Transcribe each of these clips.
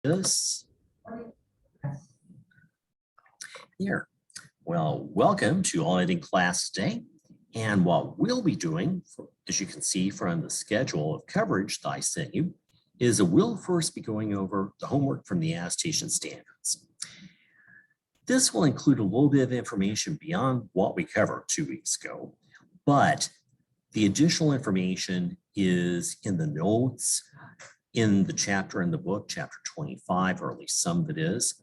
This here. Well, welcome to auditing class today. And what we'll be doing, as you can see from the schedule of coverage that I sent you, is we'll first be going over the homework from the attestation standards. This will include a little bit of information beyond what we covered 2 weeks ago, but the additional information is in the notes, in the chapter in the book, chapter 25, or at least some of it is,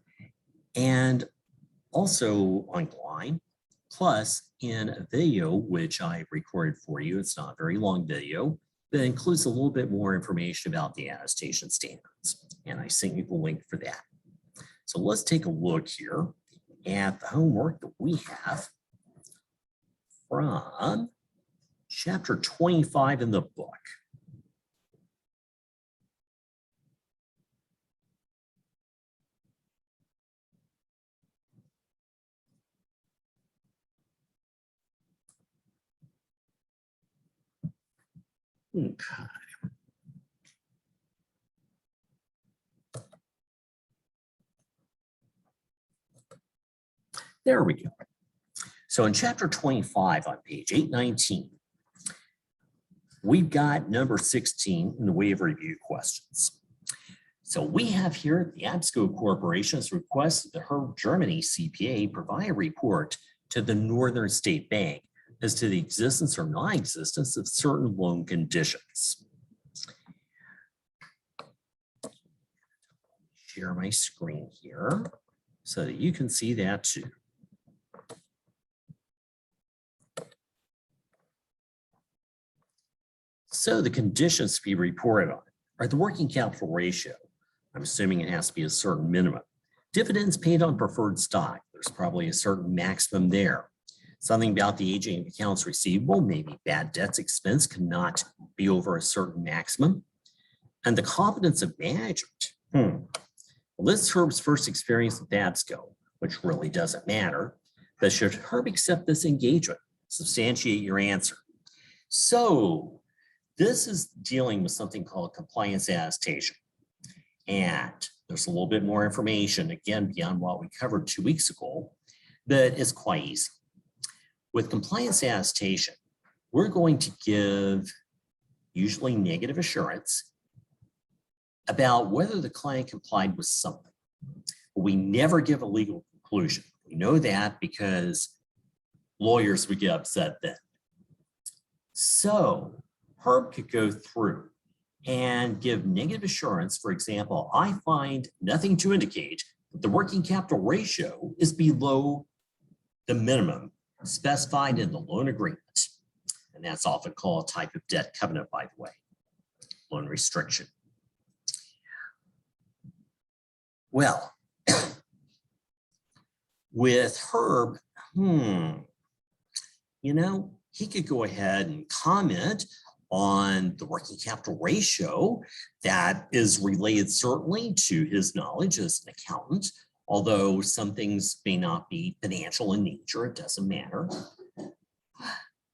and also online, plus in a video, which I recorded for you. It's not a very long video, but it includes a little bit more information about the attestation standards. And I sent you the link for that. So let's take a look here at the homework that we have from chapter 25 in the book. Okay. There we go. So in chapter 25 on page 819, we've got number 16 in the way of review questions. So we have here the Pcob Corporation's request that her Germany CPA provide a report to the Northern State Bank as to the existence or non-existence of certain loan conditions. Share my screen here so that you can see that too. So the conditions to be reported on are the working capital ratio. I'm assuming it has to be a certain minimum. Dividends paid on preferred stock. There's probably a certain maximum there. Something about the aging of accounts receivable, maybe bad debts expense cannot be over a certain maximum. And the competence of management. Well, this is Herb's first experience with Pcob, which really doesn't matter. But should Herb accept this engagement? Substantiate your answer. So this is dealing with something called compliance attestation. And there's a little bit more information, again, beyond what we covered 2 weeks ago, but it's quite easy. With compliance attestation, we're going to give usually negative assurance about whether the client complied with something. We never give a legal conclusion. We know that because lawyers would get upset then. So Herb could go through and give negative assurance. For example, I find nothing to indicate that the working capital ratio is below the minimum specified in the loan agreement. And that's often called a type of debt covenant, by the way, loan restriction. Well, with Herb, he could go ahead and comment on the working capital ratio that is related certainly to his knowledge as an accountant, although some things may not be financial in nature, it doesn't matter.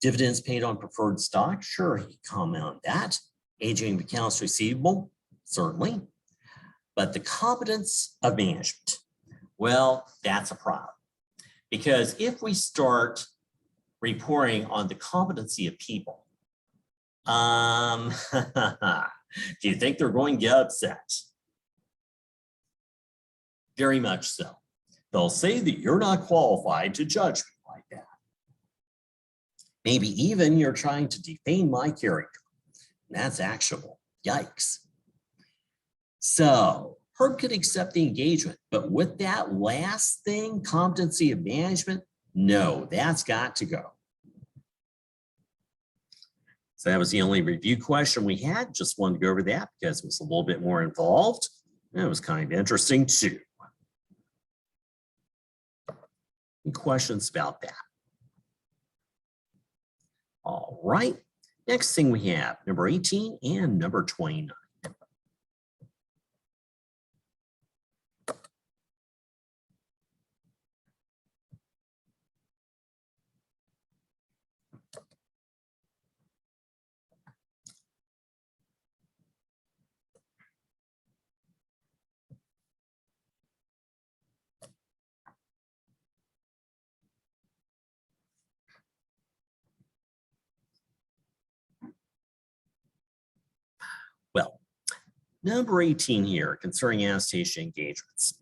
Dividends paid on preferred stock, sure, he can comment on that. Aging of accounts receivable, certainly. But the competence of management, well, that's a problem. Because if we start reporting on the competency of people, do you think they're going to get upset? Very much so. They'll say that you're not qualified to judge me like that. Maybe even you're trying to defame my character. That's actionable. Yikes. So Herb could accept the engagement, but with that last thing, competency of management, no, that's got to go. So that was the only review question we had. Just wanted to go over that because it was a little bit more involved. And it was kind of interesting too. Any questions about that? All right. Next thing we have number 18 and number 29. Number 18 here, concerning attestation engagements.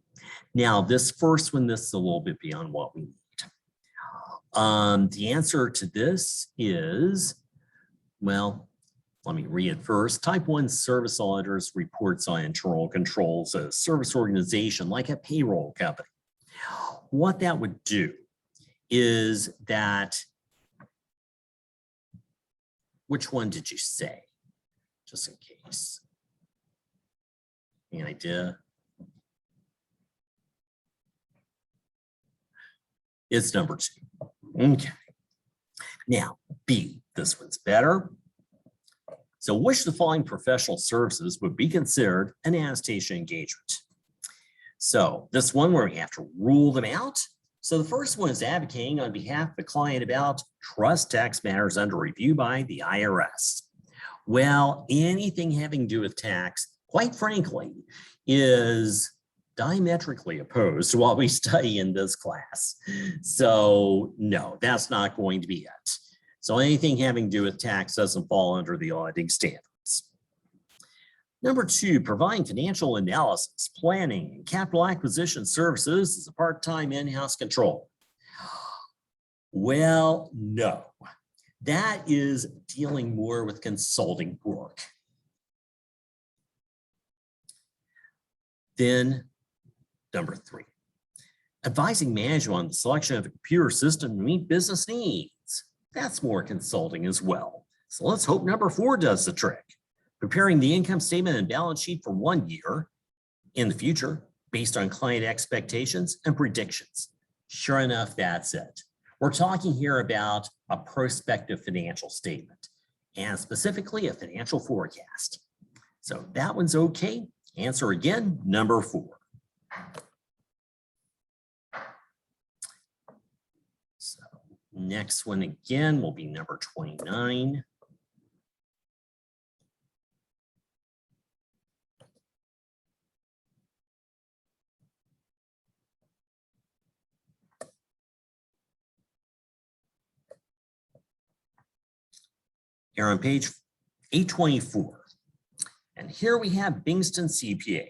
Now, this first one, this is a little bit beyond what we need. The answer to this is, well, let me read it first. Type 1 service auditors reports on internal controls of a service organization like a payroll company. What that would do is that, which one did you say? Just in case. Any idea? It's number 2. Okay. Now, B, this one's better. So which of the following professional services would be considered an attestation engagement? So this one where we have to rule them out. So the first one is advocating on behalf of the client about trust tax matters under review by the IRS. Well, anything having to do with tax, quite frankly, is diametrically opposed to what we study in this class. So no, that's not going to be it. So anything having to do with tax doesn't fall under the auditing standards. Number 2, providing financial analysis, planning, and capital acquisition services is a part-time in-house control. Well, no, that is dealing more with consulting work. Then number 3, advising management on the selection of a computer system to meet business needs. That's more consulting as well. So let's hope number 4 does the trick. Preparing the income statement and balance sheet for 1 year in the future based on client expectations and predictions. Sure enough, that's it. We're talking here about a prospective financial statement and specifically a financial forecast. So that one's okay. Answer again, number 4. So next one again will be number 29. Here on page 824. And here we have Bingston CPA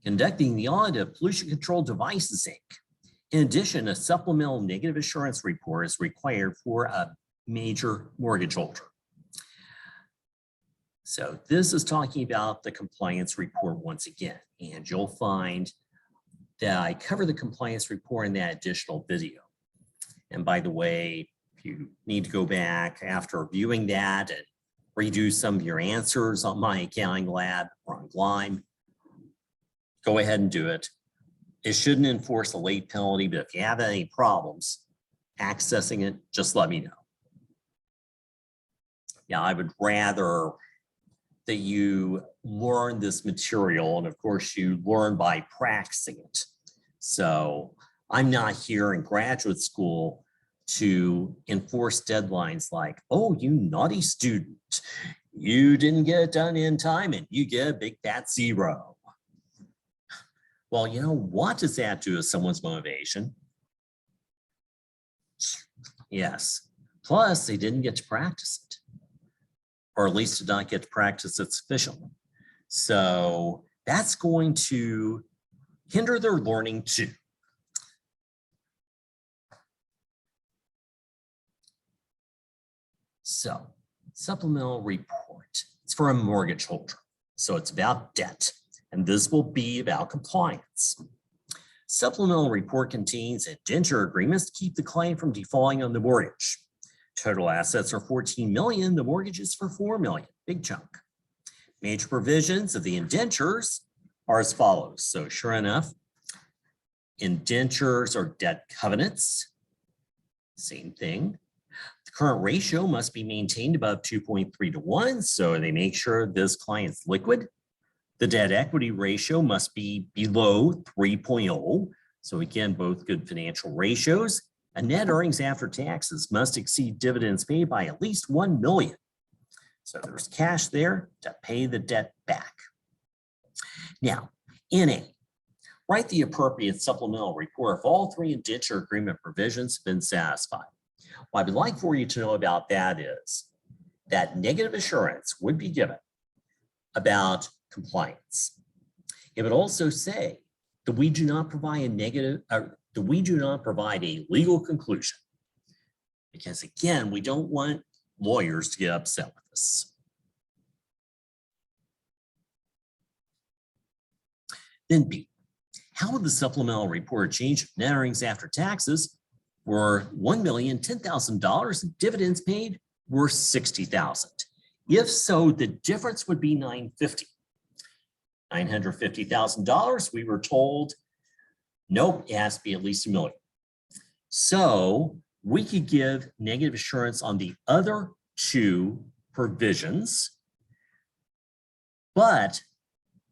conducting the audit of Pollution Control Devices, Inc. In addition, a supplemental negative assurance report is required for a major mortgage holder. So this is talking about the compliance report once again, and you'll find that I cover the compliance report in that additional video. And by the way, if you need to go back after viewing that and redo some of your answers on My Accounting Lab or on Glime, go ahead and do it. It shouldn't enforce a late penalty, but if you have any problems accessing it, just let me know. Yeah, I would rather that you learn this material, and of course you learn by practicing it. So I'm not here in graduate school to enforce deadlines like, oh, you naughty student, you didn't get it done in time and you get a big fat 0. Well, you know, what does that do to someone's motivation? Yes. Plus, they didn't get to practice it, or at least did not get to practice it sufficiently. So that's going to hinder their learning too. So, supplemental report. It's for a mortgage holder. So it's about debt, and this will be about compliance. Supplemental report contains indenture agreements to keep the client from defaulting on the mortgage. Total assets are $14 million. The mortgage is for $4 million, big chunk. Major provisions of the indentures are as follows. So sure enough, indentures are debt covenants. Same thing. The current ratio must be maintained above 2.3 to 1, so they make sure this client's liquid. The debt equity ratio must be below 3.0. So again, both good financial ratios. And net earnings after taxes must exceed dividends paid by at least $1 million. So there's cash there to pay the debt back. Now, NA, write the appropriate supplemental report if all 3 indenture agreement provisions have been satisfied. What I would like for you to know about that is that negative assurance would be given about compliance. It would also say that we do not provide a legal conclusion. Because again, we don't want lawyers to get upset with us. Then B, how would the supplemental report change if net earnings after taxes were $1,010,000 and dividends paid were $60,000? If so, the difference would be $950,000. $950,000, we were told, nope, it has to be at least $1 million. So we could give negative assurance on the other two provisions, but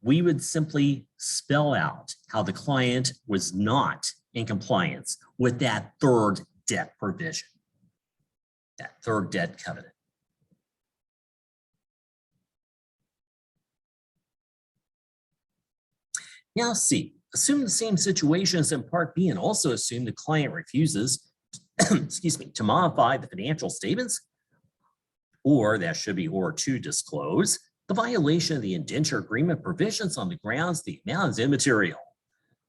we would simply spell out how the client was not in compliance with that third debt provision, that third debt covenant. Now C, assume the same situation as in Part B and also assume the client refuses to modify the financial statements, or that should be or to disclose the violation of the indenture agreement provisions on the grounds the amount is immaterial.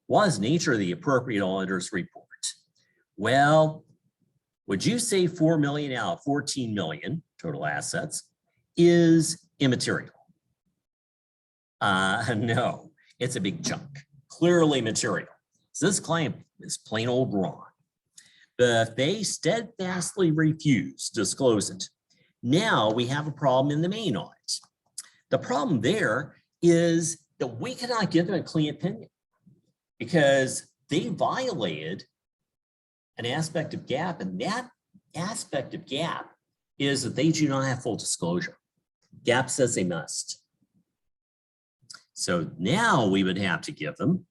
What is the nature of the appropriate auditor's report? Well, would you say 4 million out of 14 million total assets is immaterial? No, it's a big chunk, clearly material. So this client is plain old wrong. But if they steadfastly refuse to disclose it, now we have a problem in the main audit. The problem there is that we cannot give them a clean opinion because they violated an aspect of GAAP, and that aspect of GAAP is that they do not have full disclosure. GAAP says they must. So now we would have to give them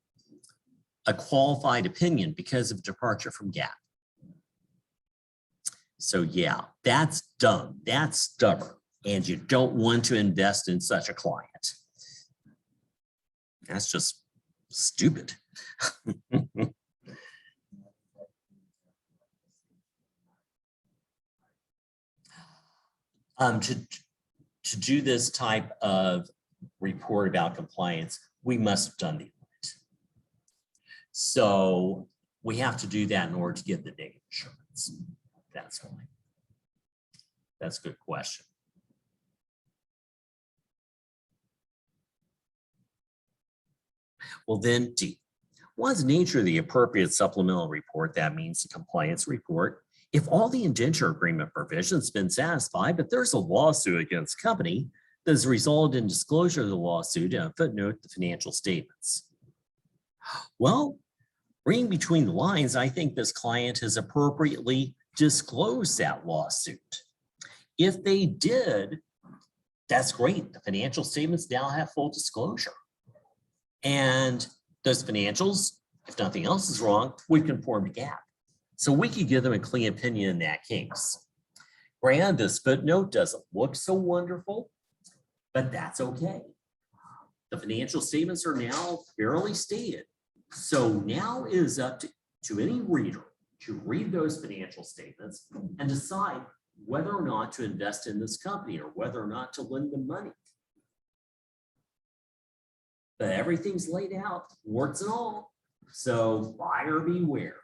a qualified opinion because of departure from GAAP. So yeah, that's dumb, that's stubborn, and you don't want to invest in such a client. That's just stupid. To do this type of report about compliance, we must have done the audit. So we have to do that in order to get the data assurance. That's why. That's a good question. Well, then D, what is the nature of the appropriate supplemental report? That means the compliance report. If all the indenture agreement provisions have been satisfied, but there's a lawsuit against the company that has resulted in disclosure of the lawsuit and a footnote to the financial statements. Well, reading between the lines, I think this client has appropriately disclosed that lawsuit. If they did, that's great. The financial statements now have full disclosure. And those financials, if nothing else is wrong, would conform to GAAP. So we could give them a clean opinion in that case. Granted, this footnote doesn't look so wonderful, but that's okay. The financial statements are now fairly stated. So now it is up to any reader to read those financial statements and decide whether or not to invest in this company or whether or not to lend them money. But everything's laid out, warts and all. So buyer beware.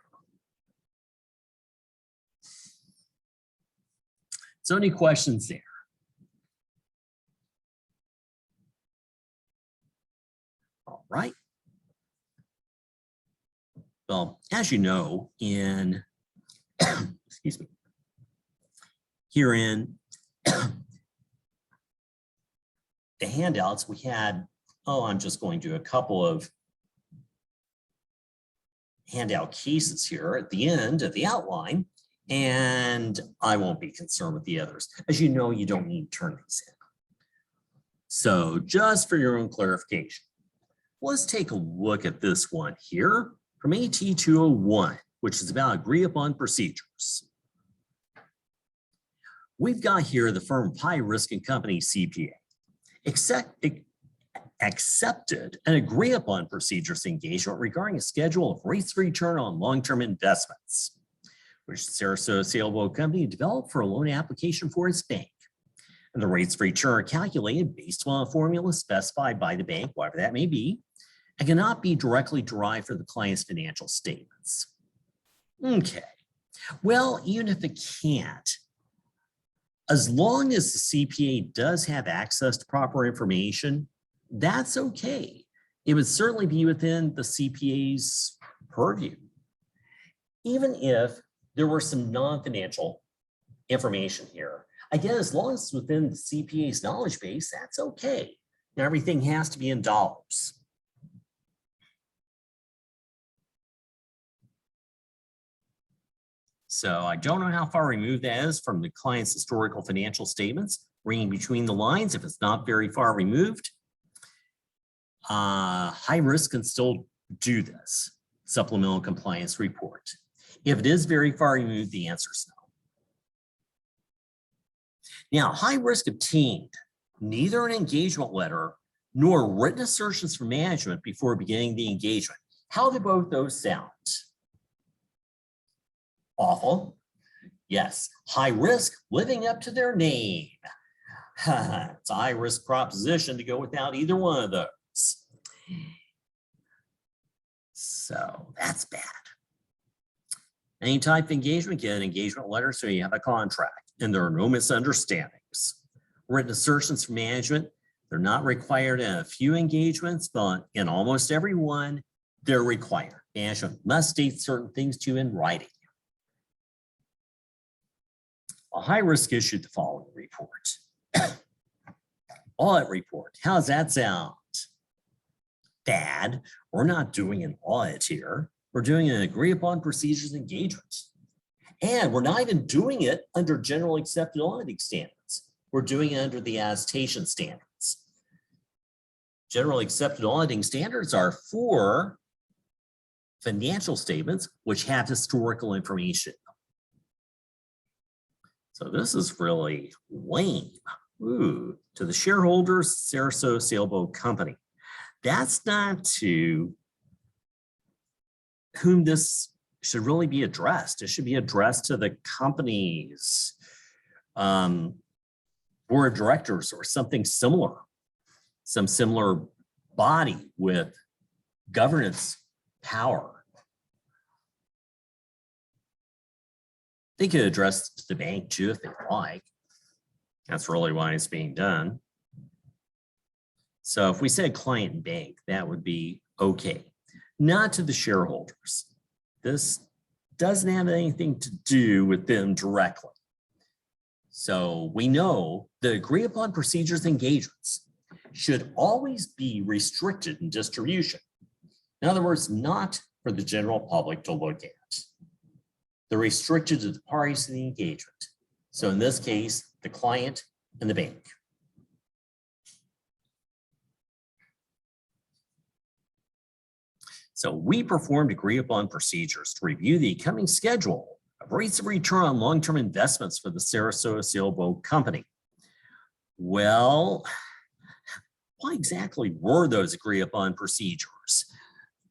So any questions there? All right. Well, as you know, in, excuse me, here in the handouts, we had, I'm just going to do a couple of handout cases here at the end of the outline, and I won't be concerned with the others. As you know, you don't need to turn these in. So just for your own clarification, let's take a look at this one here from AT 201, which is about agreed upon procedures. We've got here the firm Pi Risk and Company CPA accepted an agreed upon procedures engagement regarding a schedule of rates of return on long-term investments, which Sarasota Sailboat Company developed for a loan application for its bank. And the rates of return are calculated based on a formula specified by the bank, whatever that may be, and cannot be directly derived from the client's financial statements. Okay, well, even if it can't, as long as the CPA does have access to proper information, that's okay. It would certainly be within the CPA's purview. Even if there were some non-financial information here, again, as long as it's within the CPA's knowledge base, that's okay. Now, everything has to be in dollars. So I don't know how far removed that is from the client's historical financial statements. Reading between the lines, if it's not very far removed, high risk can still do this supplemental compliance report. If it is very far removed, the answer is no. Now, high risk obtained neither an engagement letter nor written assertions from management before beginning the engagement. How do both those sound? Awful. Yes. High risk, living up to their name. It's a high risk proposition to go without either one of those. So that's bad. Any type of engagement, get an engagement letter so you have a contract and there are no misunderstandings. Written assertions from management, they're not required in a few engagements, but in almost every one, they're required. Management must state certain things to you in writing. A high risk issued the following report. Audit report. How does that sound? Bad. We're not doing an audit here. We're doing an agreed upon procedures engagement. And we're not even doing it under general accepted auditing standards. We're doing it under the Adaptation standards. General accepted auditing standards are for financial statements which have historical information. So this is really lame. Ooh, to the shareholders, Sarasota Sailboat Company. That's not to whom this should really be addressed. It should be addressed to the company's board of directors or something similar, some similar body with governance power. They could address it to the bank too if they like. That's really why it's being done. So if we said client and bank, that would be okay. Not to the shareholders. This doesn't have anything to do with them directly. So we know the agreed upon procedures engagements should always be restricted in distribution. In other words, not for the general public to look at. They're restricted to the parties to the engagement. So in this case, the client and the bank. So we performed agreed upon procedures to review the accompanying schedule of rates of return on long-term investments for the Sarasota Sailboat Company. Well, what exactly were those agreed upon procedures?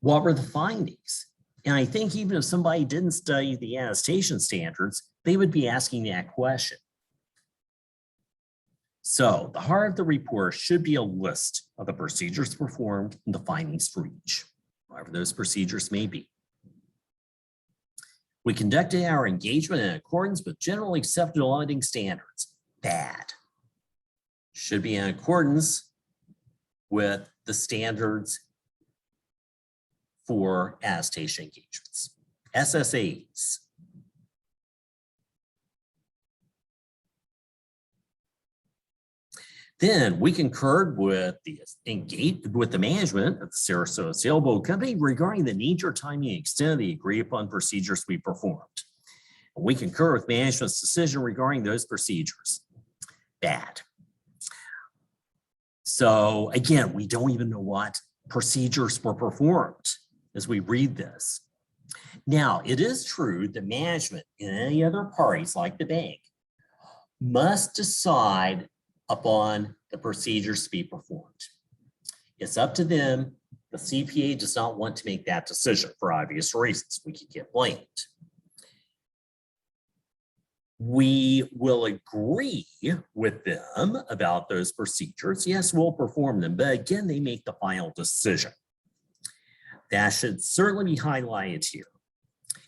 What were the findings? And I think even if somebody didn't study the Adaptation standards, they would be asking that question. So the heart of the report should be a list of the procedures performed and the findings for each, whatever those procedures may be. We conducted our engagement in accordance with generally accepted auditing standards. Bad. Should be in accordance with the standards for Adaptation engagements, SSAs. Then we concurred with the management of the Sarasota Sailboat Company regarding the nature, timing, and extent of the agreed upon procedures we performed. And we concur with management's decision regarding those procedures. Bad. So again, we don't even know what procedures were performed as we read this. Now, it is true that management and any other parties like the bank must decide upon the procedures to be performed. It's up to them. The CPA does not want to make that decision for obvious reasons. We could get blamed. We will agree with them about those procedures. Yes, we'll perform them, but again, they make the final decision. That should certainly be highlighted here.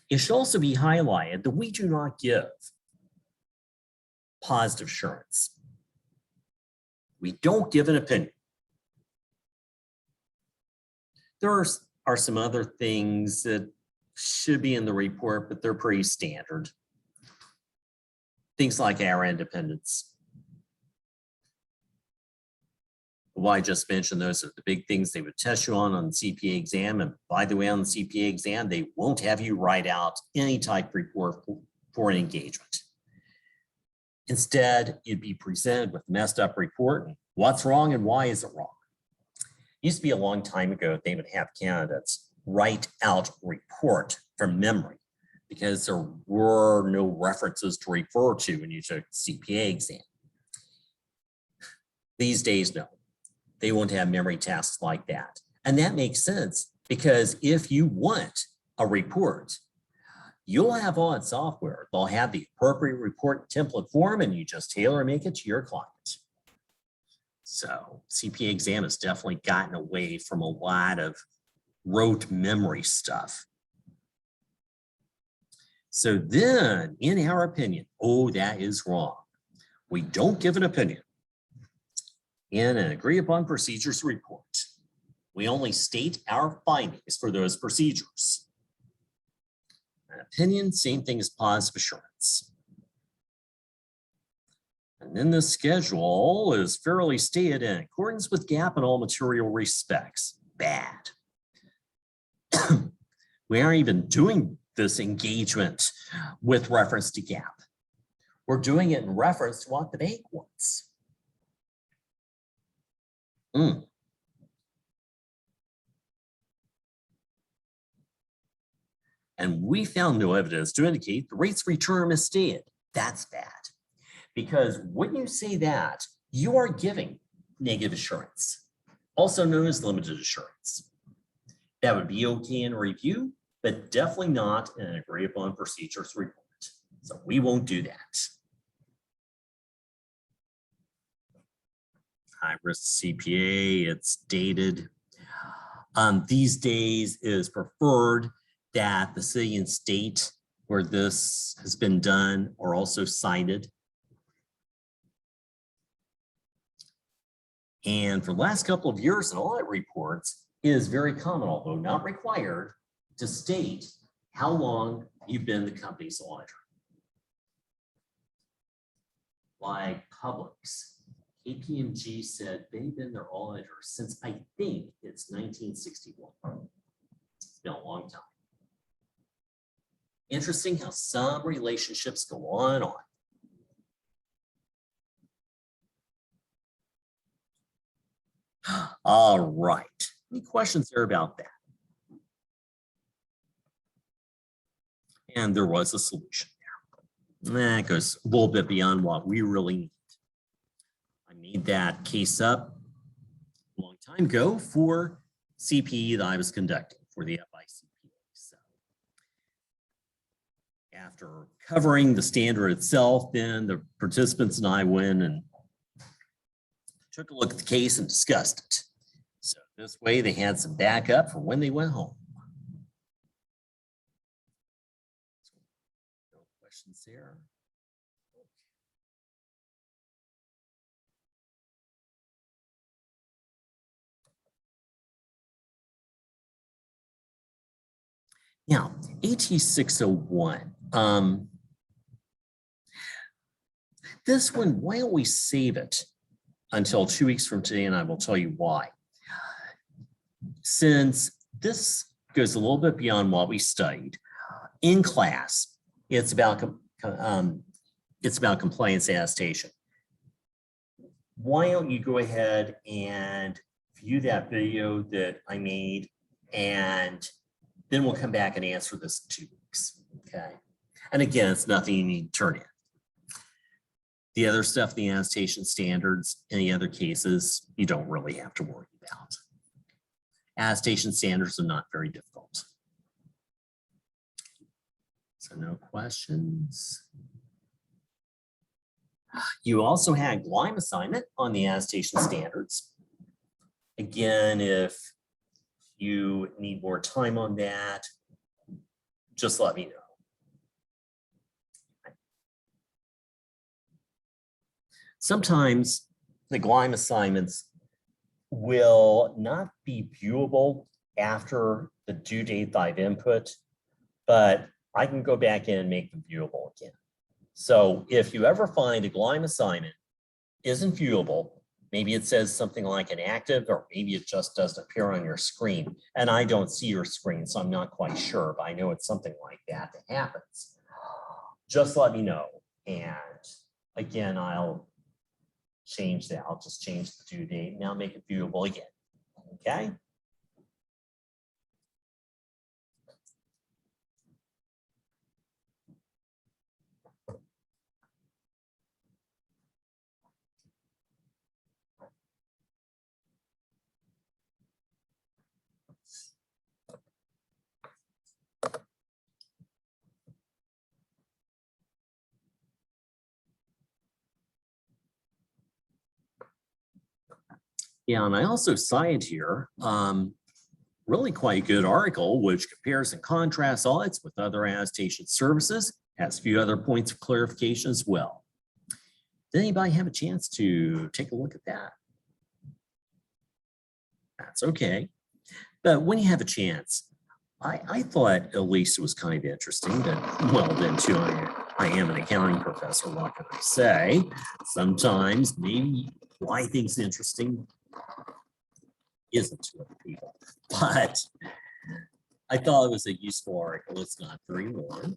It should also be highlighted that we do not give positive assurance. We don't give an opinion. There are some other things that should be in the report, but they're pretty standard. Things like our independence. Well, I just mentioned those are the big things they would test you on the CPA exam. And by the way, on the CPA exam, they won't have you write out any type of report for an engagement. Instead, you'd be presented with a messed up report and what's wrong and why is it wrong. It used to be a long time ago, they would have candidates write out report from memory because there were no references to refer to when you took CPA exam. These days, no. They won't have memory tasks like that. And that makes sense because if you want a report, you'll have audit software. They'll have the appropriate report template form and you just tailor make it to your client. So CPA exam has definitely gotten away from a lot of rote memory stuff. So then, in our opinion, oh, that is wrong. We don't give an opinion in an agreed upon procedures report. We only state our findings for those procedures. An opinion, same thing as positive assurance. And then the schedule is fairly stated in accordance with GAAP in all material respects. Bad. We aren't even doing this engagement with reference to GAAP. We're doing it in reference to what the bank wants. And we found no evidence to indicate the rates of return are misstated. That's bad. Because when you say that, you are giving negative assurance, also known as limited assurance. That would be okay in a review, but definitely not in an agreed upon procedures report. So we won't do that. High risk CPA, it's dated. These days it is preferred that the city and state where this has been done are also cited. And for the last couple of years in audit reports, it is very common, although not required, to state how long you've been the company's auditor. Like Publix, KPMG said they've been their auditor since I think it's 1961. It's been a long time. Interesting how some relationships go on and on. All right. Any questions there about that? And there was a solution there. That goes a little bit beyond what we really need. I made that case up a long time ago for CPE that I was conducting for the FICPA. So after covering the standard itself, then the participants and I went and took a look at the case and discussed it. So this way they had some backup for when they went home. No questions there. Now, AT 601. This one, why don't we save it until 2 weeks from today, and I will tell you why. Since this goes a little bit beyond what we studied in class, it's about compliance attestation. Why don't you go ahead and view that video that I made, and then we'll come back and answer this in 2 weeks. Okay. And again, it's nothing you need to turn in. The other stuff, the attestation standards, any other cases, you don't really have to worry about. Attestation standards are not very difficult. So no questions. You also had GLIME assignment on the attestation standards. Again, if you need more time on that, just let me know. Sometimes the GLIME assignments will not be viewable after the due date that I've input, but I can go back in and make them viewable again. So if you ever find a GLIME assignment isn't viewable, maybe it says something like inactive, or maybe it just doesn't appear on your screen, and I don't see your screen, so I'm not quite sure, but I know it's something like that that happens. Just let me know. And again, I'll change that. I'll just change the due date and I'll make it viewable again. Okay. Yeah, and I also cited here really quite a good article which compares and contrasts audits with other attestation services, has a few other points of clarification as well. Did anybody have a chance to take a look at that? That's okay. But when you have a chance, I thought at least it was kind of interesting that, well, then too, I am an accounting professor, what can I say? Sometimes maybe why things interesting isn't to other people, but I thought it was a useful article. It's not very long.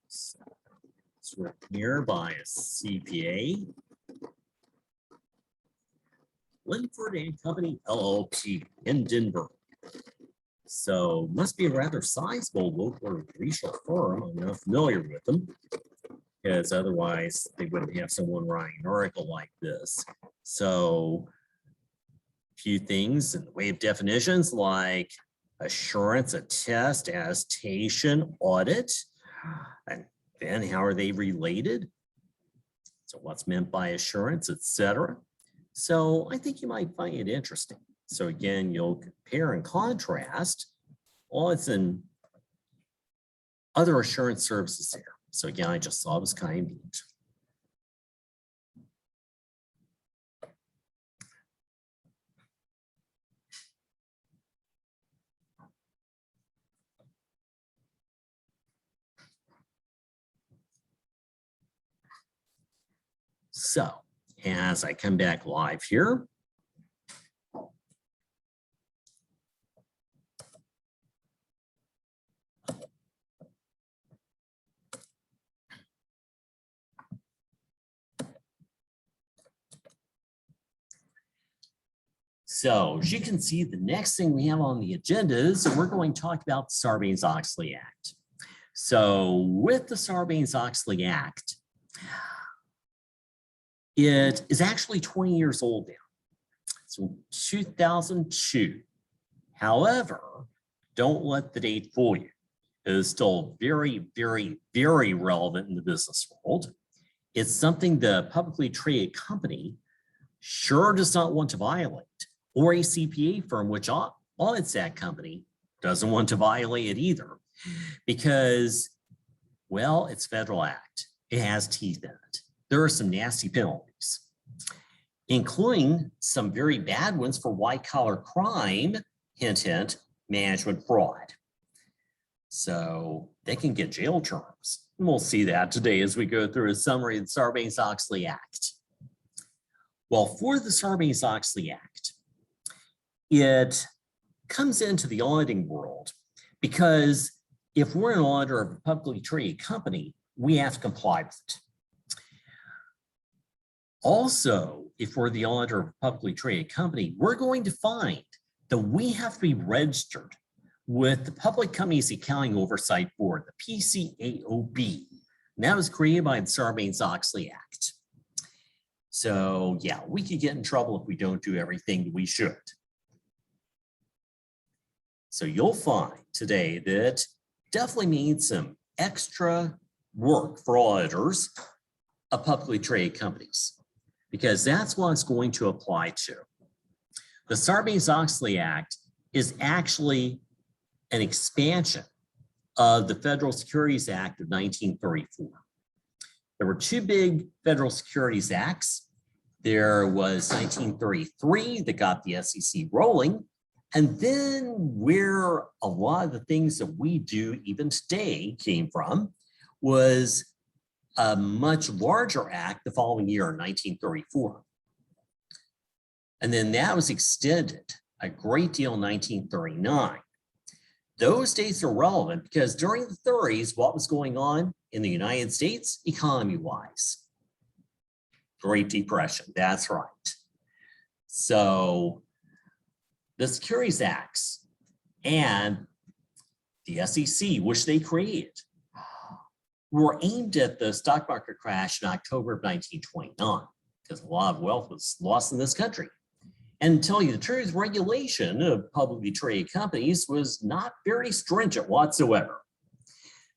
So it's written here by a CPA. Linford and Company LLP in Denver. So must be a rather sizable local regional firm. I'm not familiar with them, because otherwise they wouldn't have someone writing an article like this. So a few things in the way of definitions like assurance, attest, attestation, audit, and then how are they related? So what's meant by assurance, etc. So I think you might find it interesting. So again, you'll compare and contrast audits and other assurance services here. So again, I just thought it was kind of neat. So as I come back live here, so as you can see, the next thing we have on the agenda is we're going to talk about the Sarbanes-Oxley Act. So with the Sarbanes-Oxley Act, it is actually 20 years old now. So 2002. However, don't let the date fool you. It is still very, very, very relevant in the business world. It's something the publicly traded company sure does not want to violate, or a CPA firm which audits that company doesn't want to violate it either, because, well, it's a federal act. It has teeth in it. There are some nasty penalties, including some very bad ones for white-collar crime, hint, hint, management fraud. So they can get jail terms. And we'll see that today as we go through a summary of the Sarbanes-Oxley Act. Well, for the Sarbanes-Oxley Act, it comes into the auditing world because if we're an auditor of a publicly traded company, we have to comply with it. Also, if we're the auditor of a publicly traded company, we're going to find that we have to be registered with the Public Companies Accounting Oversight Board, the PCAOB. And that was created by the Sarbanes-Oxley Act. So yeah, we could get in trouble if we don't do everything that we should. So you'll find today that definitely means some extra work for auditors of publicly traded companies, because that's what it's going to apply to. The Sarbanes-Oxley Act is actually an expansion of the Federal Securities Act of 1934. There were two big Federal Securities Acts. There was 1933 that got the SEC rolling, and then where a lot of the things that we do even today came from was a much larger act the following year in 1934. And then that was extended a great deal in 1939. Those dates are relevant because during the 30s, what was going on in the United States economy-wise? Great Depression, that's right. So the Securities Acts and the SEC, which they created, were aimed at the stock market crash in October of 1929, because a lot of wealth was lost in this country. And to tell you the truth, regulation of publicly traded companies was not very stringent whatsoever.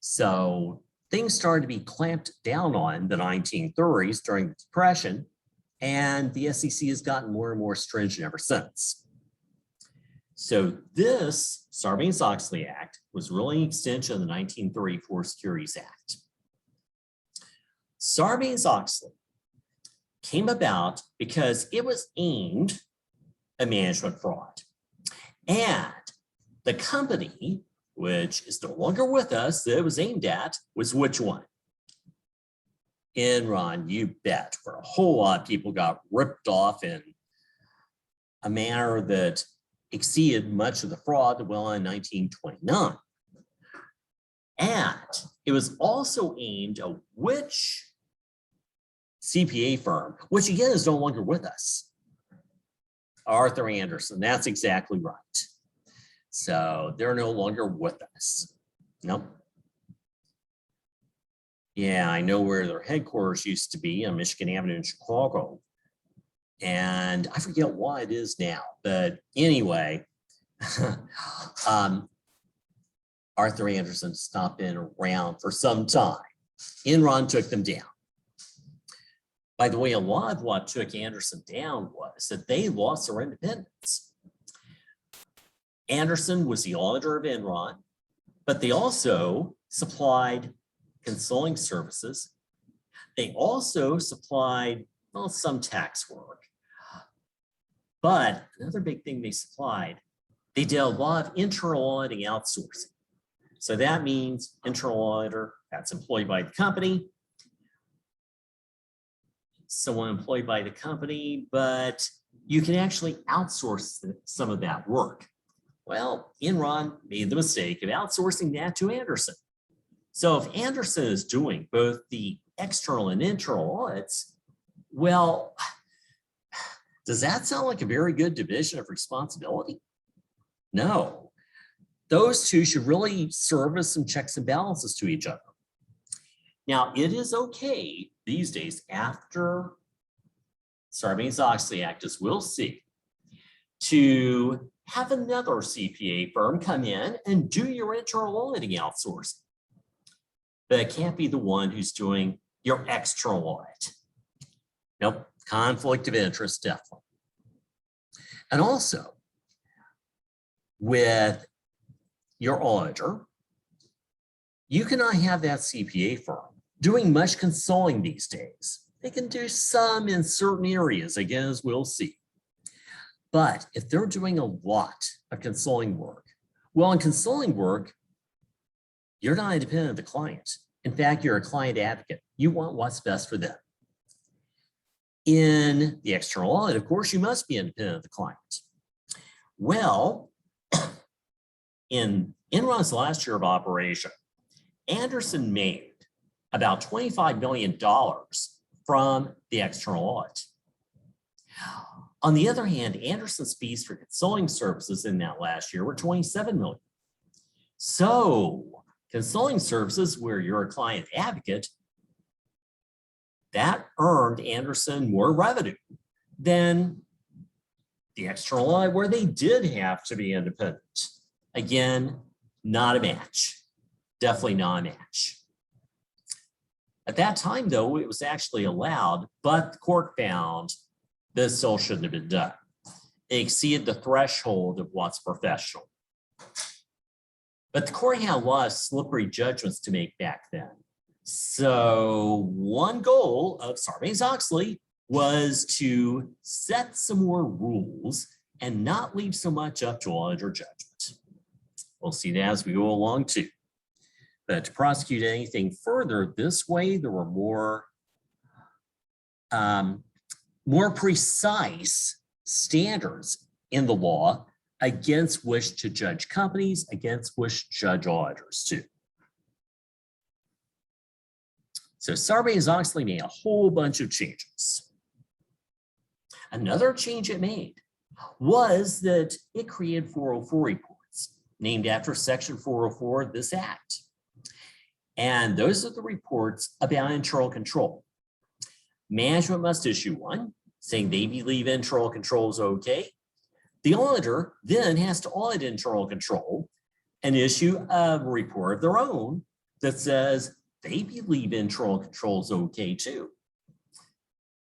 So things started to be clamped down on in the 1930s during the Depression, and the SEC has gotten more and more stringent ever since. So this Sarbanes-Oxley Act was really an extension of the 1934 Securities Act. Sarbanes-Oxley came about because it was aimed at management fraud. And the company, which is no longer with us, that it was aimed at, was which one? Enron, you bet. For a whole lot of people got ripped off in a manner that exceeded much of the fraud that went on in 1929. And it was also aimed at which CPA firm, which again is no longer with us. Arthur Andersen, that's exactly right. So they're no longer with us. Nope. Yeah, I know where their headquarters used to be on Michigan Avenue in Chicago. And I forget why it is now, but anyway, Arthur Andersen's not been around for some time. Enron took them down. By the way, a lot of what took Andersen down was that they lost their independence. Andersen was the auditor of Enron, but they also supplied consulting services. They also supplied, well, some tax work. But another big thing they supplied, they did a lot of internal auditing outsourcing. So that means internal auditor that's employed by the company, someone employed by the company, but you can actually outsource some of that work. Well, Enron made the mistake of outsourcing that to Andersen. So if Andersen is doing both the external and internal audits, well, does that sound like a very good division of responsibility? No. Those two should really serve as some checks and balances to each other. Now, it is okay these days after Sarbanes-Oxley Act, as we'll see, to have another CPA firm come in and do your internal auditing outsourcing. But it can't be the one who's doing your external audit. Nope, conflict of interest, definitely. And also, with your auditor, you cannot have that CPA firm doing much consulting these days. They can do some in certain areas, again, as we'll see. But if they're doing a lot of consulting work, well, in consulting work, you're not independent of the client. In fact, you're a client advocate. You want what's best for them. In the external audit, of course, you must be independent of the client. Well, in Enron's last year of operation, Andersen made about $25 million from the external audit. On the other hand, Andersen's fees for consulting services in that last year were $27 million. So consulting services where you're a client advocate, that earned Andersen more revenue than the external audit where they did have to be independent. Again, not a match. Definitely not a match. At that time, though, it was actually allowed, but the court found this still shouldn't have been done. It exceeded the threshold of what's professional. But the court had a lot of slippery judgments to make back then. So one goal of Sarbanes-Oxley was to set some more rules and not leave so much up to auditor judgment. We'll see that as we go along too. But to prosecute anything further this way, there were more precise standards in the law against which to judge companies, against which to judge auditors too. So Sarbanes-Oxley made a whole bunch of changes. Another change it made was that it created 404 reports, named after Section 404 of this Act. And those are the reports about internal control. Management must issue one, saying they believe internal control is okay. The auditor then has to audit internal control and issue a report of their own that says they believe internal control is okay too.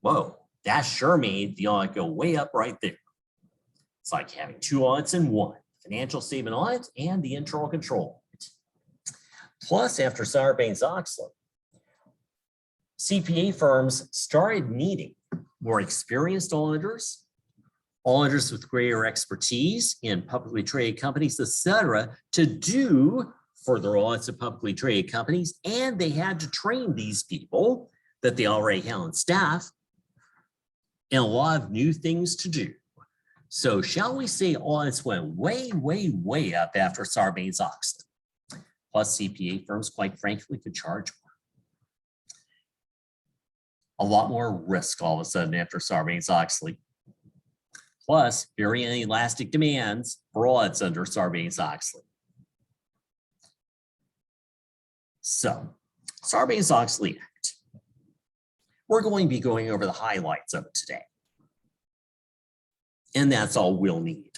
Whoa, that sure made the audit go way up right there. It's like having two audits in one, financial statement audit and the internal control audit. Plus, after Sarbanes-Oxley, CPA firms started needing more experienced auditors, auditors with greater expertise in publicly traded companies, etc., to do further audits of publicly traded companies, and they had to train these people that they already had on staff and a lot of new things to do. So shall we say audits went way, way, way up after Sarbanes-Oxley. Plus CPA firms, quite frankly, could charge more. A lot more risk all of a sudden after Sarbanes-Oxley. Plus very inelastic demands for audits under Sarbanes-Oxley. So, Sarbanes-Oxley Act. We're going to be going over the highlights of it today. And that's all we'll need.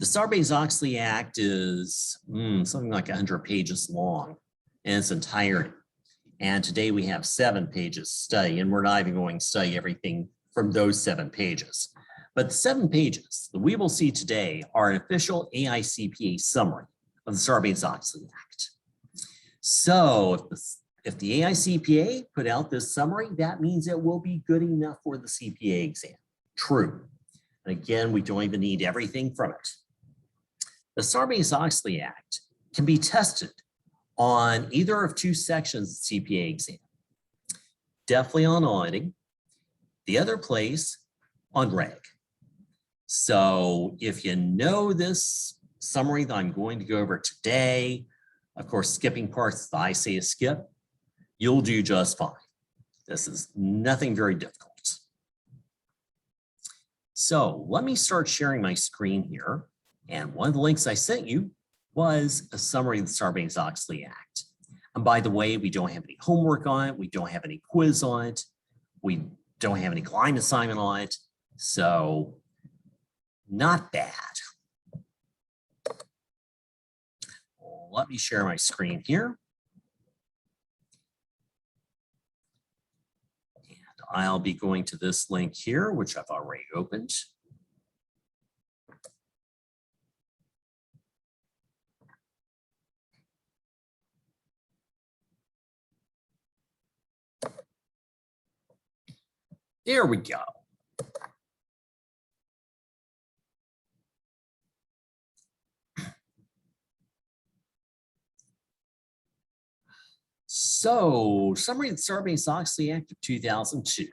The Sarbanes-Oxley Act is something like 100 pages long in its entirety. And today we have 7 pages to study, and we're not even going to study everything from those 7 pages. But the 7 pages that we will see today are an official AICPA summary of the Sarbanes-Oxley Act. So if the AICPA put out this summary, that means it will be good enough for the CPA exam. True. And again, we don't even need everything from it. The Sarbanes-Oxley Act can be tested on either of 2 sections of the CPA exam. Definitely on auditing. The other place on reg. So if you know this summary that I'm going to go over today, of course, skipping parts that I say to skip, you'll do just fine. This is nothing very difficult. So let me start sharing my screen here. And one of the links I sent you was a summary of the Sarbanes-Oxley Act. And by the way, we don't have any homework on it. We don't have any quiz on it. We don't have any client assignment on it. So not bad. Let me share my screen here. And I'll be going to this link here, which I've already opened. There we go. So, summary of the Sarbanes-Oxley Act of 2002.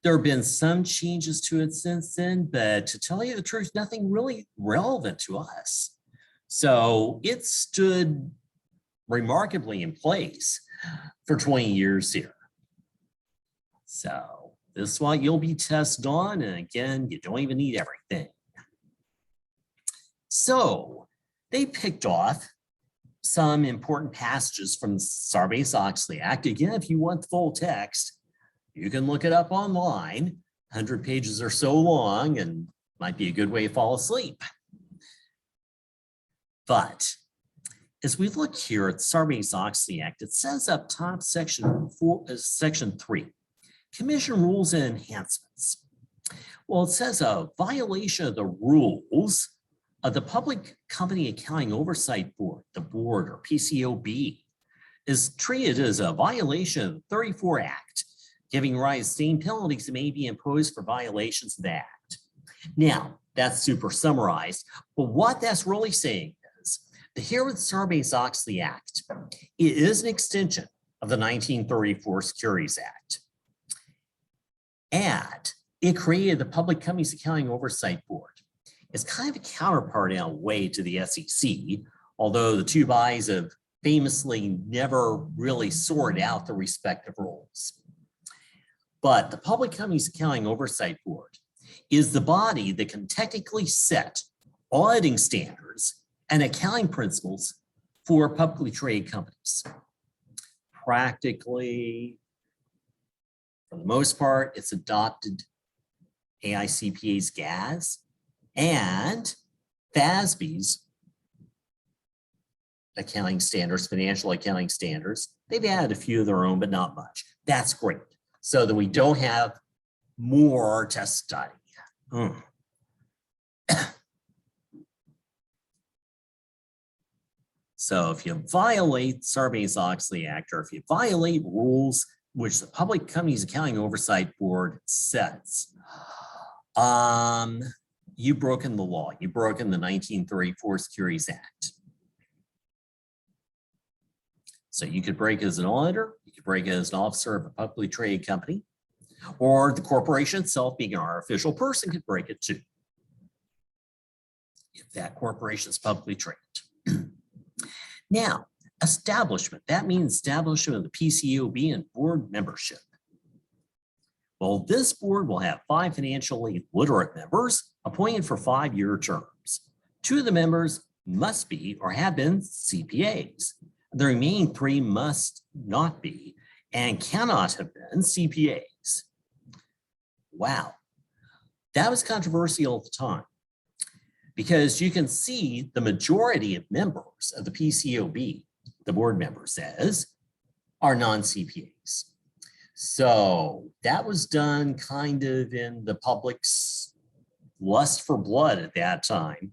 There have been some changes to it since then, but to tell you the truth, nothing really relevant to us. So it stood remarkably in place for 20 years here. So this is what you'll be tested on. And again, you don't even need everything. So they picked off some important passages from the Sarbanes-Oxley Act. Again, if you want the full text, you can look it up online. 100 pages are so long and might be a good way to fall asleep. But as we look here at the Sarbanes-Oxley Act, it says up top, section 3, Commission rules and enhancements. Well, it says a violation of the rules of the Public Company Accounting Oversight Board, the board or PCOB, is treated as a violation of the 34 Act, giving rise to same penalties that may be imposed for violations of the Act. Now, that's super summarized, but what that's really saying is that here with the Sarbanes-Oxley Act, it is an extension of the 1934 Securities Act. And it created the Public Companies Accounting Oversight Board. It's kind of a counterpart in a way to the SEC, although the two bodies have famously never really sorted out the respective roles. But the Public Companies Accounting Oversight Board is the body that can technically set auditing standards and accounting principles for publicly traded companies. Practically, for the most part, it's adopted AICPA's GAS and FASB's accounting standards, financial accounting standards. They've added a few of their own, but not much. That's great, so that we don't have more to study. So if you violate Sarbanes-Oxley Act, or if you violate rules which the Public Companies Accounting Oversight Board sets, you've broken the law. You've broken the 1934 Securities Act. So you could break it as an auditor, you could break it as an officer of a publicly traded company, or the corporation itself, being our official person, could break it too, if that corporation is publicly traded. Now, establishment, that means establishment of the PCOB and board membership. Well, this board will have 5 financially literate members appointed for 5-year terms. 2 of the members must be or have been CPAs. The remaining 3 must not be and cannot have been CPAs. Wow, that was controversial at the time, because you can see the majority of members of the PCOB, the board members says, are non-CPAs. So that was done kind of in the public's lust for blood at that time,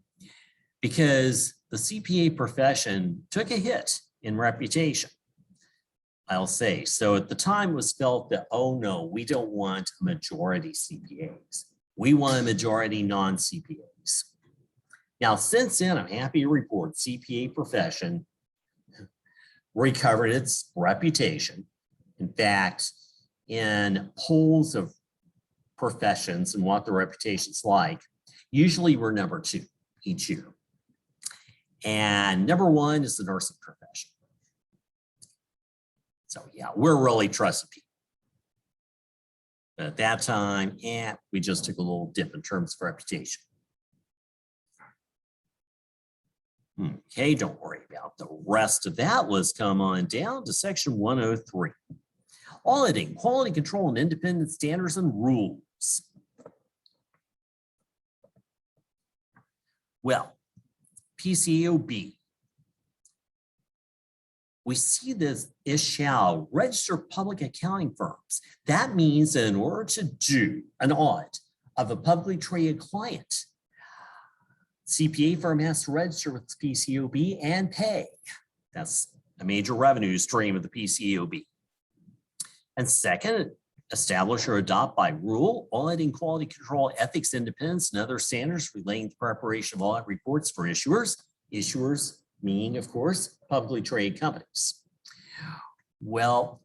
because the CPA profession took a hit in reputation, I'll say. So at the time it was felt that, oh no, we don't want a majority CPAs. We want a majority non-CPAs. Now, since then, I'm happy to report CPA profession recovered its reputation. In fact, in polls of professions and what the reputation's like, usually we're number 2 each year. And number 1 is the nursing profession. So yeah, we're really trusted people. But at that time, we just took a little dip in terms of reputation. Okay, don't worry about the rest of that. Let's come on down to section 103. Auditing, quality control, and independent standards and rules. Well, PCOB, we see this is shall register public accounting firms. That means that in order to do an audit of a publicly traded client, CPA firm has to register with the PCOB and pay. That's a major revenue stream of the PCOB. And second, establish or adopt by rule auditing, quality control, ethics, independence, and other standards relating to preparation of audit reports for issuers. Issuers meaning, of course, publicly traded companies. Well,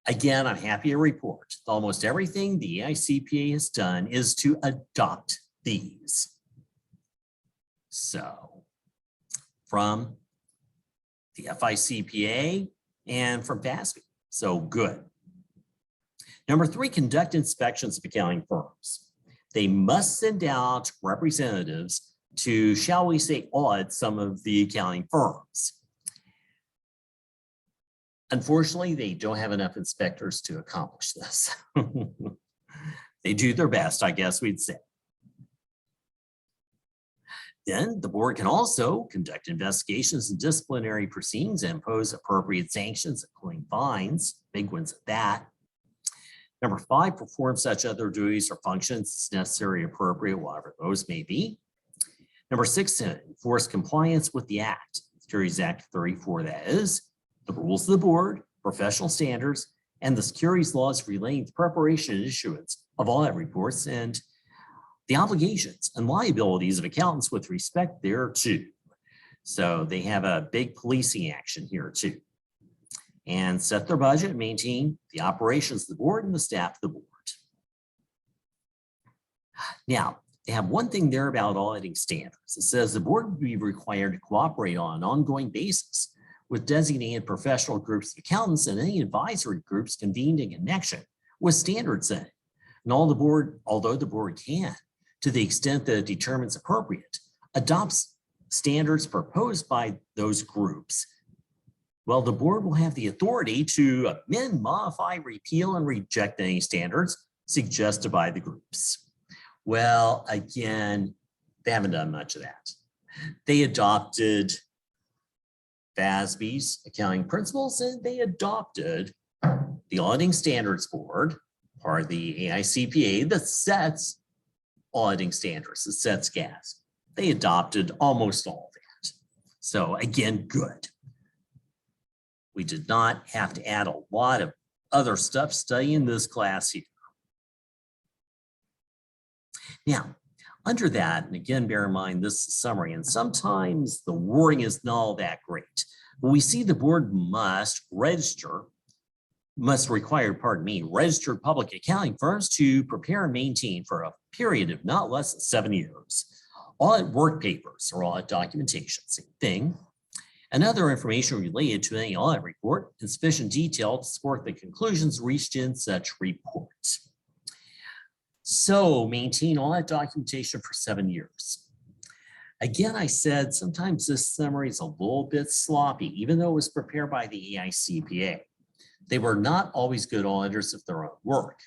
again, I'm happy to report that almost everything the AICPA has done is to adopt these. So from the FICPA and from FASB. So good. Number 3, conduct inspections of accounting firms. They must send out representatives to, shall we say, audit some of the accounting firms. Unfortunately, they don't have enough inspectors to accomplish this. They do their best, I guess we'd say. Then the board can also conduct investigations and disciplinary proceedings and impose appropriate sanctions, including fines, big ones at that. Number 5, perform such other duties or functions as necessary, appropriate, whatever those may be. Number 6, enforce compliance with the Act, Securities Act 34, that is, the rules of the board, professional standards, and the securities laws relating to preparation and issuance of audit reports, and the obligations and liabilities of accountants with respect thereto. So they have a big policing action here too. And set their budget and maintain the operations of the board and the staff of the board. Now, they have one thing there about auditing standards. It says the board will be required to cooperate on an ongoing basis with designated professional groups of accountants and any advisory groups convened in connection with standard setting. And although the board can, to the extent that it determines appropriate, adopts standards proposed by those groups, well, the board will have the authority to amend, modify, repeal, and reject any standards suggested by the groups. Well, again, they haven't done much of that. They adopted FASB's accounting principles, and they adopted the Auditing Standards Board, part of the AICPA, that sets auditing standards, that sets GAAS. They adopted almost all of that. So again, good. We did not have to add a lot of other stuff studying this class here. Now, under that, and again, bear in mind, this is a summary, and sometimes the wording is not all that great. But we see the board must register, registered public accounting firms to prepare and maintain for a period of not less than 7 years. Audit work papers or audit documentation, same thing, and other information related to any audit report in sufficient detail to support the conclusions reached in such report. So maintain audit documentation for 7 years. Again, I said sometimes this summary is a little bit sloppy, even though it was prepared by the AICPA. They were not always good auditors of their own work.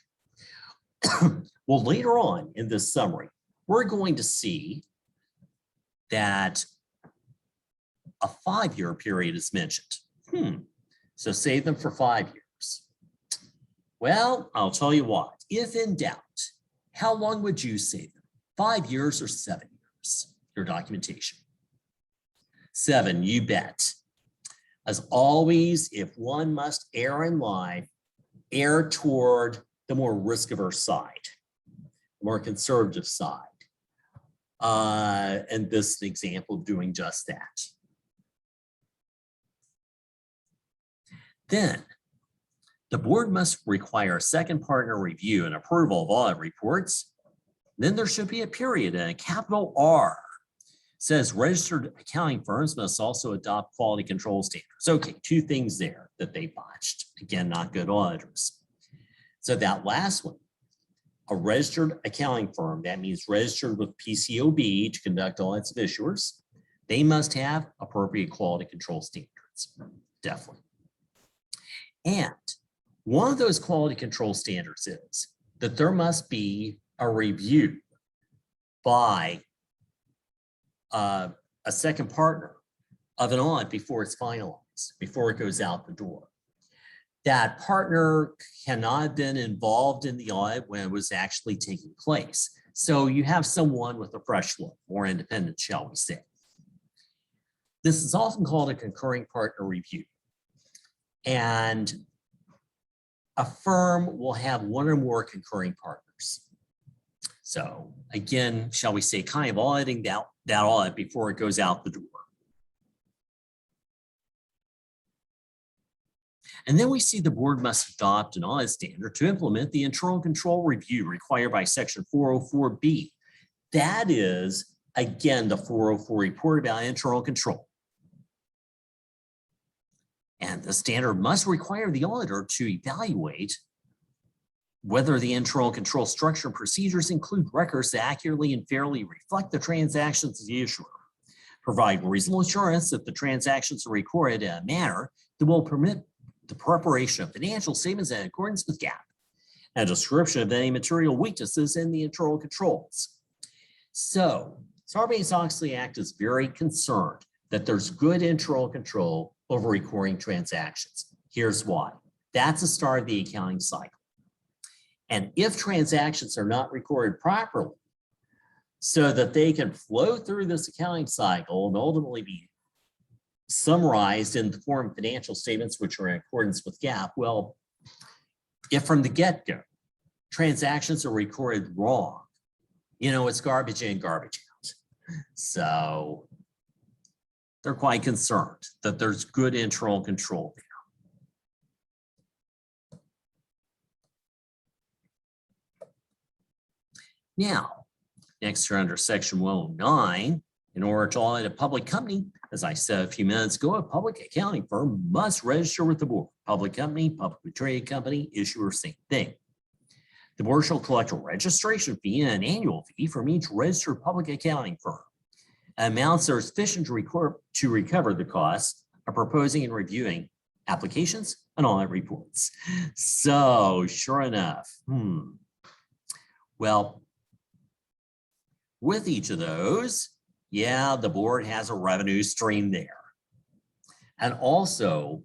Well, later on in this summary, we're going to see that a 5-year period is mentioned. So save them for 5 years. Well, I'll tell you what, if in doubt, how long would you save them? 5 years or 7 years, your documentation? 7, you bet. As always, if one must err in life, err toward the more risk-averse side, the more conservative side. And this is an example of doing just that. Then, the board must require a second partner review and approval of audit reports. Then there should be a period and a capital R. Says registered accounting firms must also adopt quality control standards. Okay, 2 things there that they botched. Again, not good auditors. So that last one, a registered accounting firm, that means registered with PCOB to conduct audits of issuers. They must have appropriate quality control standards, definitely. And one of those quality control standards is that there must be a review by a second partner of an audit before it's finalized, before it goes out the door. That partner cannot have been involved in the audit when it was actually taking place. So you have someone with a fresh look, more independent, shall we say. This is often called a concurring partner review. And a firm will have 1 or more concurring partners. So again, shall we say, kind of auditing that audit before it goes out the door. And then we see the board must adopt an audit standard to implement the internal control review required by section 404B. That is, again, the 404 report about internal control. And the standard must require the auditor to evaluate whether the internal control structure and procedures include records that accurately and fairly reflect the transactions of the issuer, provide reasonable assurance that the transactions are recorded in a manner that will permit the preparation of financial statements in accordance with GAAP, and a description of any material weaknesses in the internal controls. So Sarbanes-Oxley Act is very concerned that there's good internal control over recording transactions. Here's why. That's the start of the accounting cycle. And if transactions are not recorded properly so that they can flow through this accounting cycle and ultimately be summarized in the form of financial statements which are in accordance with GAAP, well, if from the get-go transactions are recorded wrong, it's garbage in, garbage out. So they're quite concerned that there's good internal control there. Now, next here under Section 109, in order to audit a public company, as I said a few minutes ago, a public accounting firm must register with the board. Public company, publicly traded company, issuer, same thing. The board shall collect a registration fee and an annual fee from each registered public accounting firm. Amounts that are sufficient to recover the costs of proposing and reviewing applications and audit reports. So, sure enough, well, with each of those, yeah, the board has a revenue stream there. And also,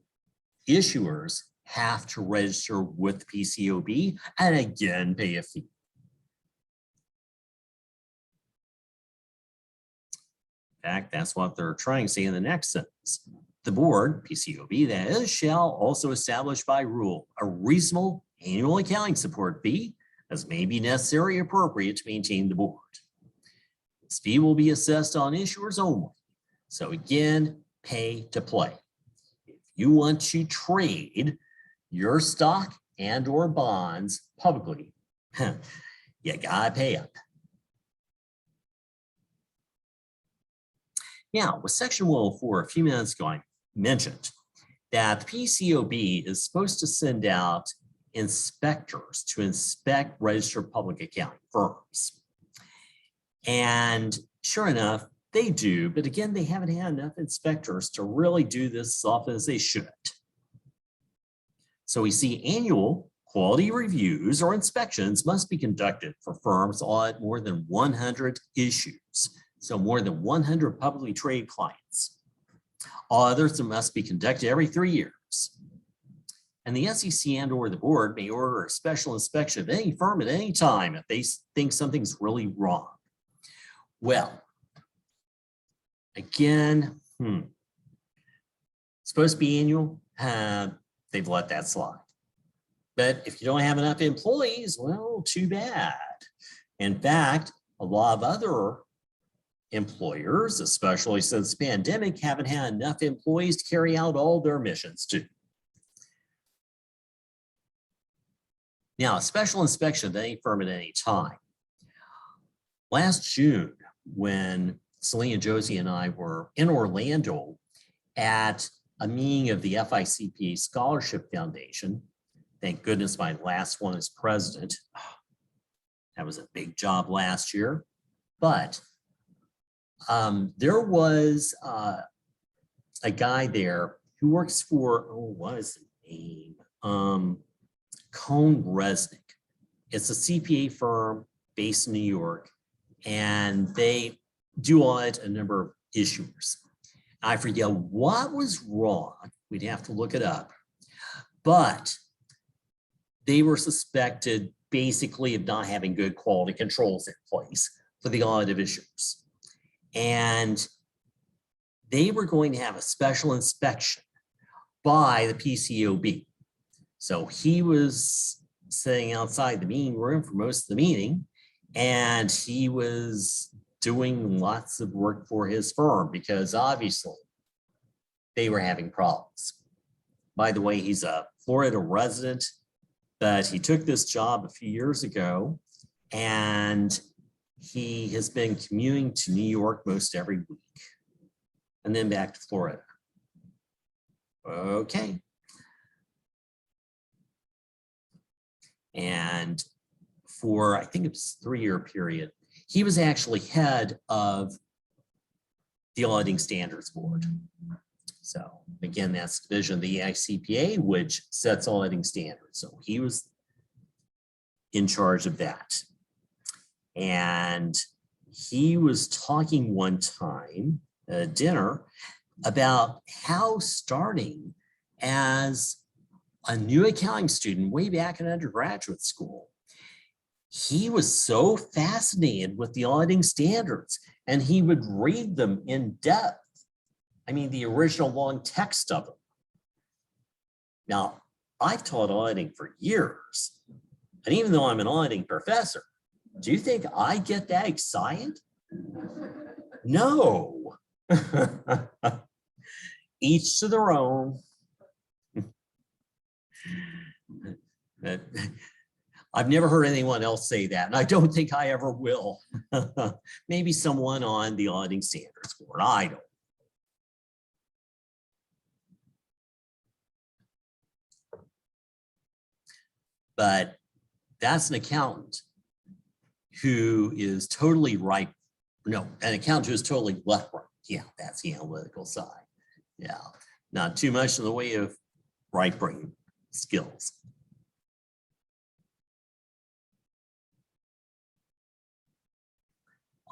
issuers have to register with PCOB and again pay a fee. In fact, that's what they're trying to say in the next sentence. The board, PCOB that is, shall also establish by rule a reasonable annual accounting support fee as may be necessary or appropriate to maintain the board. This fee will be assessed on issuers only. So again, pay to play. If you want to trade your stock and or bonds publicly, you gotta pay up. Now, with Section 104, a few minutes ago, I mentioned that the PCOB is supposed to send out inspectors to inspect registered public accounting firms. And sure enough, they do, but again, they haven't had enough inspectors to really do this as often as they should. So we see annual quality reviews or inspections must be conducted for firms audit more than 100 issues. So more than 100 publicly traded clients. Others must be conducted every 3 years. And the SEC and or the board may order a special inspection of any firm at any time if they think something's really wrong. Well, again, supposed to be annual, they've let that slide. But if you don't have enough employees, well, too bad. In fact, a lot of other employers, especially since the pandemic, haven't had enough employees to carry out all their missions too. Now, a special inspection of any firm at any time. Last June, when Selena, Josie, and I were in Orlando at a meeting of the FICPA Scholarship Foundation, thank goodness my last one as president. That was a big job last year, but there was a guy there who works for, what is the name? Cohn Resnick. It's a CPA firm based in New York, and they do audit a number of issuers. I forget what was wrong. We'd have to look it up, but they were suspected basically of not having good quality controls in place for the audit of issuers. And they were going to have a special inspection by the PCOB. So he was sitting outside the meeting room for most of the meeting, and he was doing lots of work for his firm because obviously they were having problems. By the way, he's a Florida resident, but he took this job a few years ago, and he has been commuting to New York most every week and then back to Florida. Okay. And for, I think it was a 3-year period, he was actually head of the Auditing Standards Board. So again, that's the division of the ACCPA, which sets auditing standards. So he was in charge of that. And he was talking one time at dinner about how starting as a new accounting student way back in undergraduate school, he was so fascinated with the auditing standards and he would read them in depth. I mean, the original long text of them. Now, I've taught auditing for years, and even though I'm an auditing professor, do you think I get that excited? No. Each to their own. I've never heard anyone else say that, and I don't think I ever will. Maybe someone on the auditing standards board. I don't. But that's an accountant who is totally right. No, an accountant who is totally left brain. Yeah, that's the analytical side. Yeah, not too much in the way of right brain skills.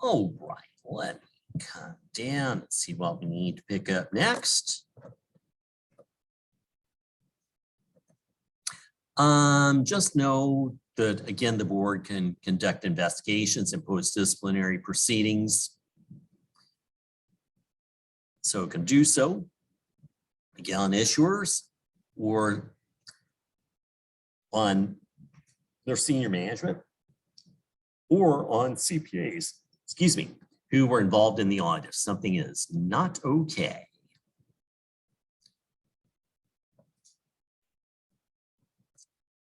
All right, let me cut down and see what we need to pick up next. Just know that, again, the board can conduct investigations and post-disciplinary proceedings. So it can do so, again, on issuers or on their senior management or on CPAs, excuse me, who were involved in the audit. Something is not okay.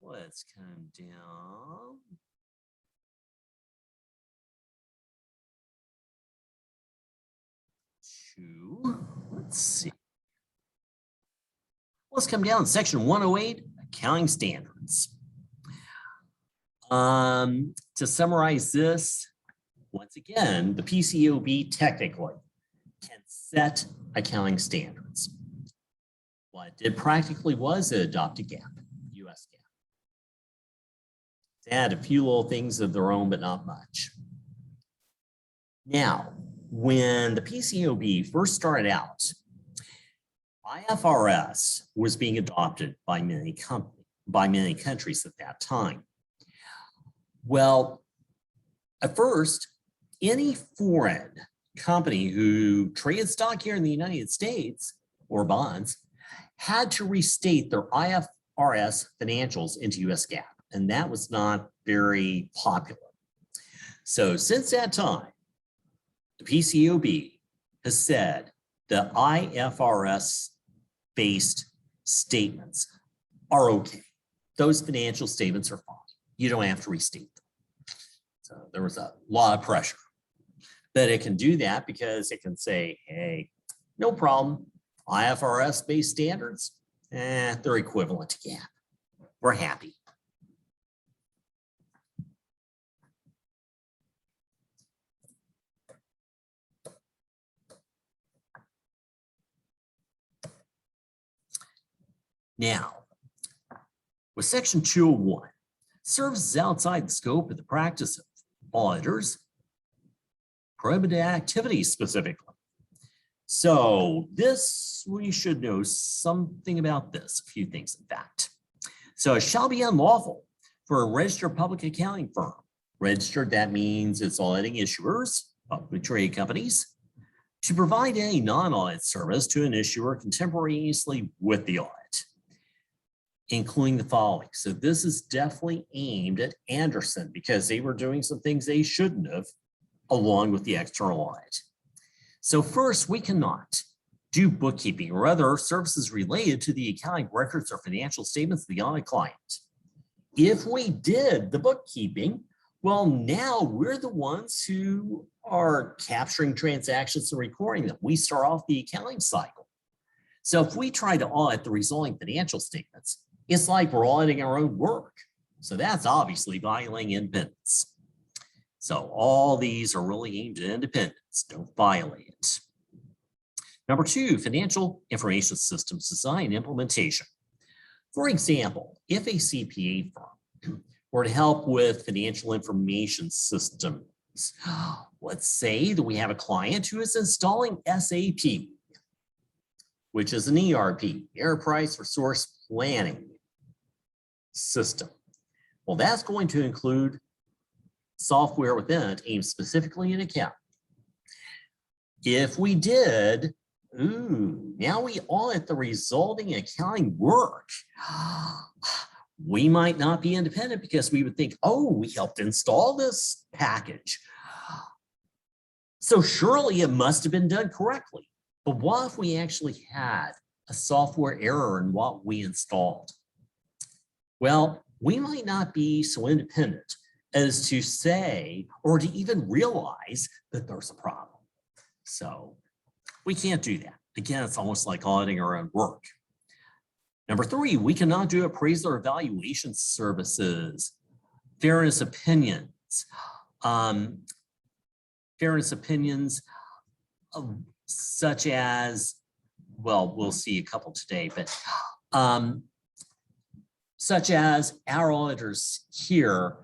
Let's come down. Let's see. Let's come down to section 108, accounting standards. To summarize this, once again, the PCAOB technically can set accounting standards. What it did practically was it adopted GAAP, US GAAP. They had a few little things of their own, but not much. Now, when the PCAOB first started out, IFRS was being adopted by many countries at that time. Well, at first, any foreign company who traded stock here in the United States or bonds had to restate their IFRS financials into US GAAP, and that was not very popular. So since that time, the PCAOB has said the IFRS-based statements are okay. Those financial statements are fine. You don't have to restate them. So there was a lot of pressure. But it can do that because it can say, hey, no problem. IFRS-based standards, they're equivalent to GAAP. We're happy. Now, with section 201, services outside the scope of the practice of auditors, prohibited activities specifically. So this, we should know something about this, a few things in fact. So it shall be unlawful for a registered public accounting firm. Registered, that means it's auditing issuers, publicly traded companies, to provide any non-audit service to an issuer contemporaneously with the audit, including the following. So this is definitely aimed at Anderson because they were doing some things they shouldn't have along with the external audit. So first, we cannot do bookkeeping or other services related to the accounting records or financial statements of the audit client. If we did the bookkeeping, well, now we're the ones who are capturing transactions and recording them. We start off the accounting cycle. So if we try to audit the resulting financial statements, it's like we're auditing our own work. So that's obviously violating independence. So all these are really aimed at independence. Don't violate it. Number two, financial information systems design and implementation. For example, if a CPA firm were to help with financial information systems, let's say that we have a client who is installing SAP, which is an ERP, Enterprise Resource Planning System. Well, that's going to include software within it aimed specifically at accounting. If we did, now we audit the resulting accounting work. We might not be independent because we would think, oh, we helped install this package, so surely it must have been done correctly. But what if we actually had a software error in what we installed? Well, we might not be so independent as to say or to even realize that there's a problem. So we can't do that. Again, it's almost like auditing our own work. Number 3, we cannot do appraisal or evaluation services, fairness opinions. Fairness opinions such as, well, we'll see a couple today, but such as our auditors here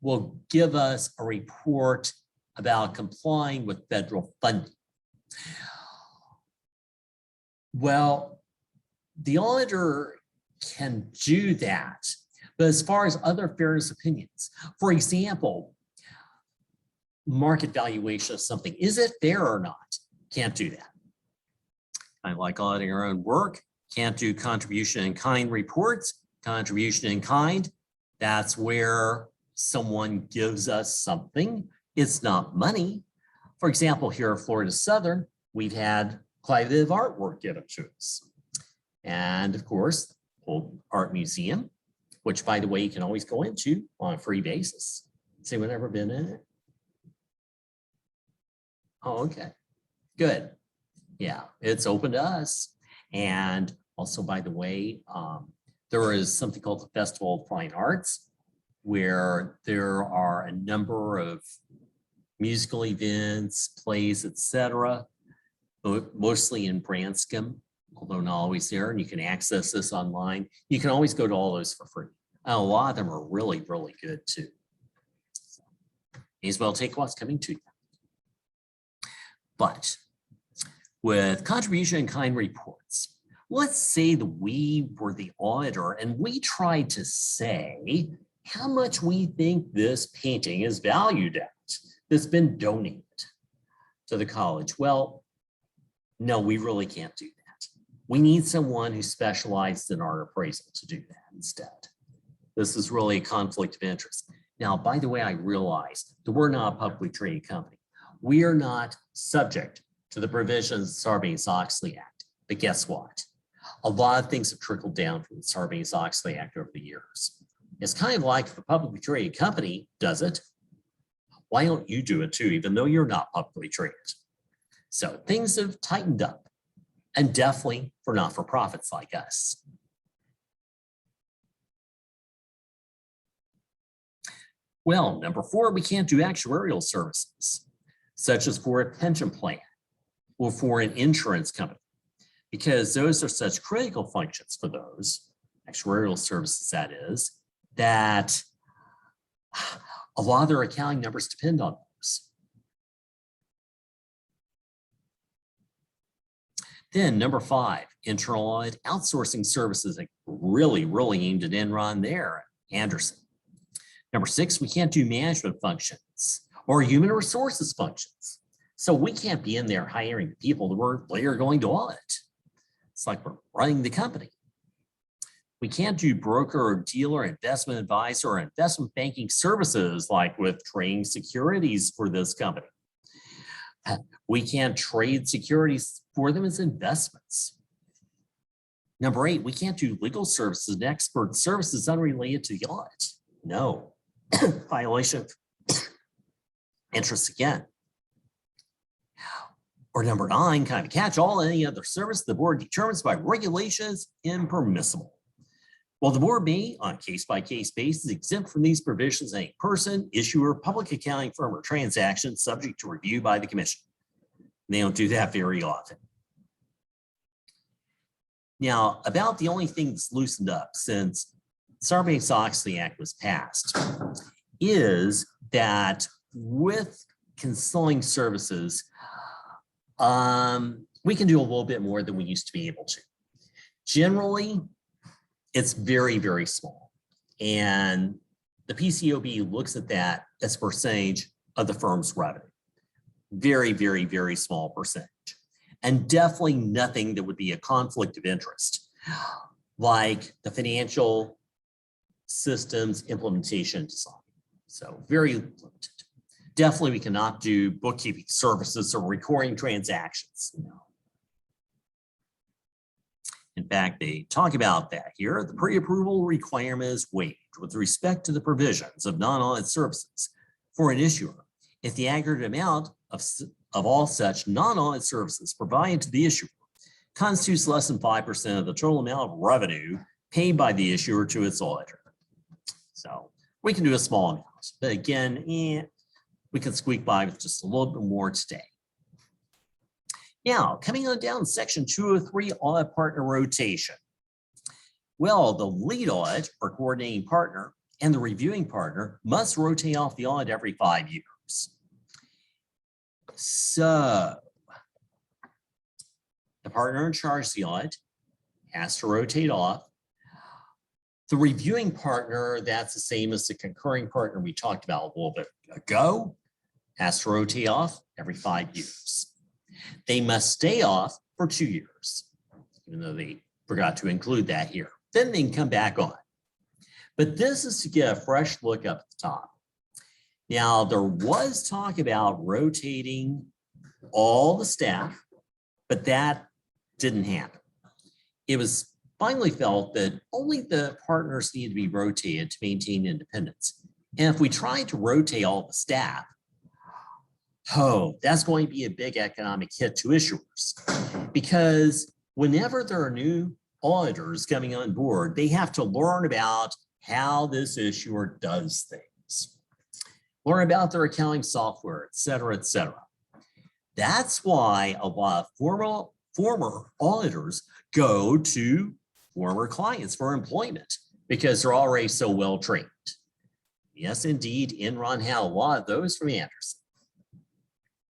will give us a report about complying with federal funding. Well, the auditor can do that, but as far as other fairness opinions, for example, market valuation of something, is it fair or not? Can't do that. I like auditing our own work, can't do contribution in kind reports. Contribution in kind, that's where someone gives us something. It's not money. For example, here at Florida Southern, we've had collaborative artwork given to us. And of course, Old Art Museum, which by the way, you can always go into on a free basis. Has anyone ever been in it? Oh, okay, good. Yeah, it's open to us. And also, by the way, there is something called the Festival of Fine Arts, where there are a number of musical events, plays, etc., mostly in Branscombe, although not always there, and you can access this online. You can always go to all those for free. And a lot of them are really, really good too. So, may as well take what's coming to you. But with contribution in kind reports, let's say that we were the auditor and we tried to say how much we think this painting is valued at that's been donated to the college. Well, no, we really can't do that. We need someone who specialized in art appraisal to do that instead. This is really a conflict of interest. Now, by the way, I realize that we're not a publicly traded company. We are not subject to the provisions of the Sarbanes-Oxley Act. But guess what? A lot of things have trickled down from the Sarbanes-Oxley Act over the years. It's kind of like if a publicly traded company does it, why don't you do it too, even though you're not publicly traded? So things have tightened up, and definitely for not-for-profits like us. Well, number 4, we can't do actuarial services, such as for a pension plan or for an insurance company, because those are such critical functions for those actuarial services, that is, that a lot of their accounting numbers depend on those. Then number 5, internal audit outsourcing services, like really, really aimed at Enron there, Anderson. Number 6, we can't do management functions or human resources functions. So we can't be in there hiring people that we're later going to audit. It's like we're running the company. We can't do broker or dealer, investment advisor, or investment banking services like with trading securities for this company. We can't trade securities for them as investments. Number 8, we can't do legal services and expert services unrelated to the audit. No, violation of interest again. Or number 9, kind of catch all any other service the board determines by regulations impermissible. Well, the board may, on a case-by-case basis, exempt from these provisions any person, issuer, public accounting firm, or transaction subject to review by the commission. They don't do that very often. Now, about the only thing that's loosened up since Sarbanes-Oxley Act was passed is that with consulting services, we can do a little bit more than we used to be able to. Generally, it's very, very small. And the PCAOB looks at that as a percentage of the firm's revenue. Very, very, very small percentage. And definitely nothing that would be a conflict of interest, like the financial systems implementation design. So very limited. Definitely we cannot do bookkeeping services or recording transactions. No. In fact, they talk about that here. The pre-approval requirement is waived with respect to the provisions of non-audit services for an issuer if the aggregate amount of all such non-audit services provided to the issuer constitutes less than 5% of the total amount of revenue paid by the issuer to its auditor. So we can do a small amount, but again, we can squeak by with just a little bit more today. Now, coming on down section 203, audit partner rotation. Well, the lead audit or coordinating partner and the reviewing partner must rotate off the audit every 5 years. So the partner in charge of the audit has to rotate off. The reviewing partner, that's the same as the concurring partner we talked about a little bit ago, has to rotate off every 5 years. They must stay off for 2 years, even though they forgot to include that here. Then they can come back on. But this is to get a fresh look up at the top. Now, there was talk about rotating all the staff, but that didn't happen. It was finally felt that only the partners need to be rotated to maintain independence. And if we try to rotate all the staff, that's going to be a big economic hit to issuers, because whenever there are new auditors coming on board, they have to learn about how this issuer does things, learn about their accounting software, et cetera, et cetera. That's why a lot of former auditors go to former clients for employment, because they're already so well trained. Yes, indeed, Enron had a lot of those from Anderson.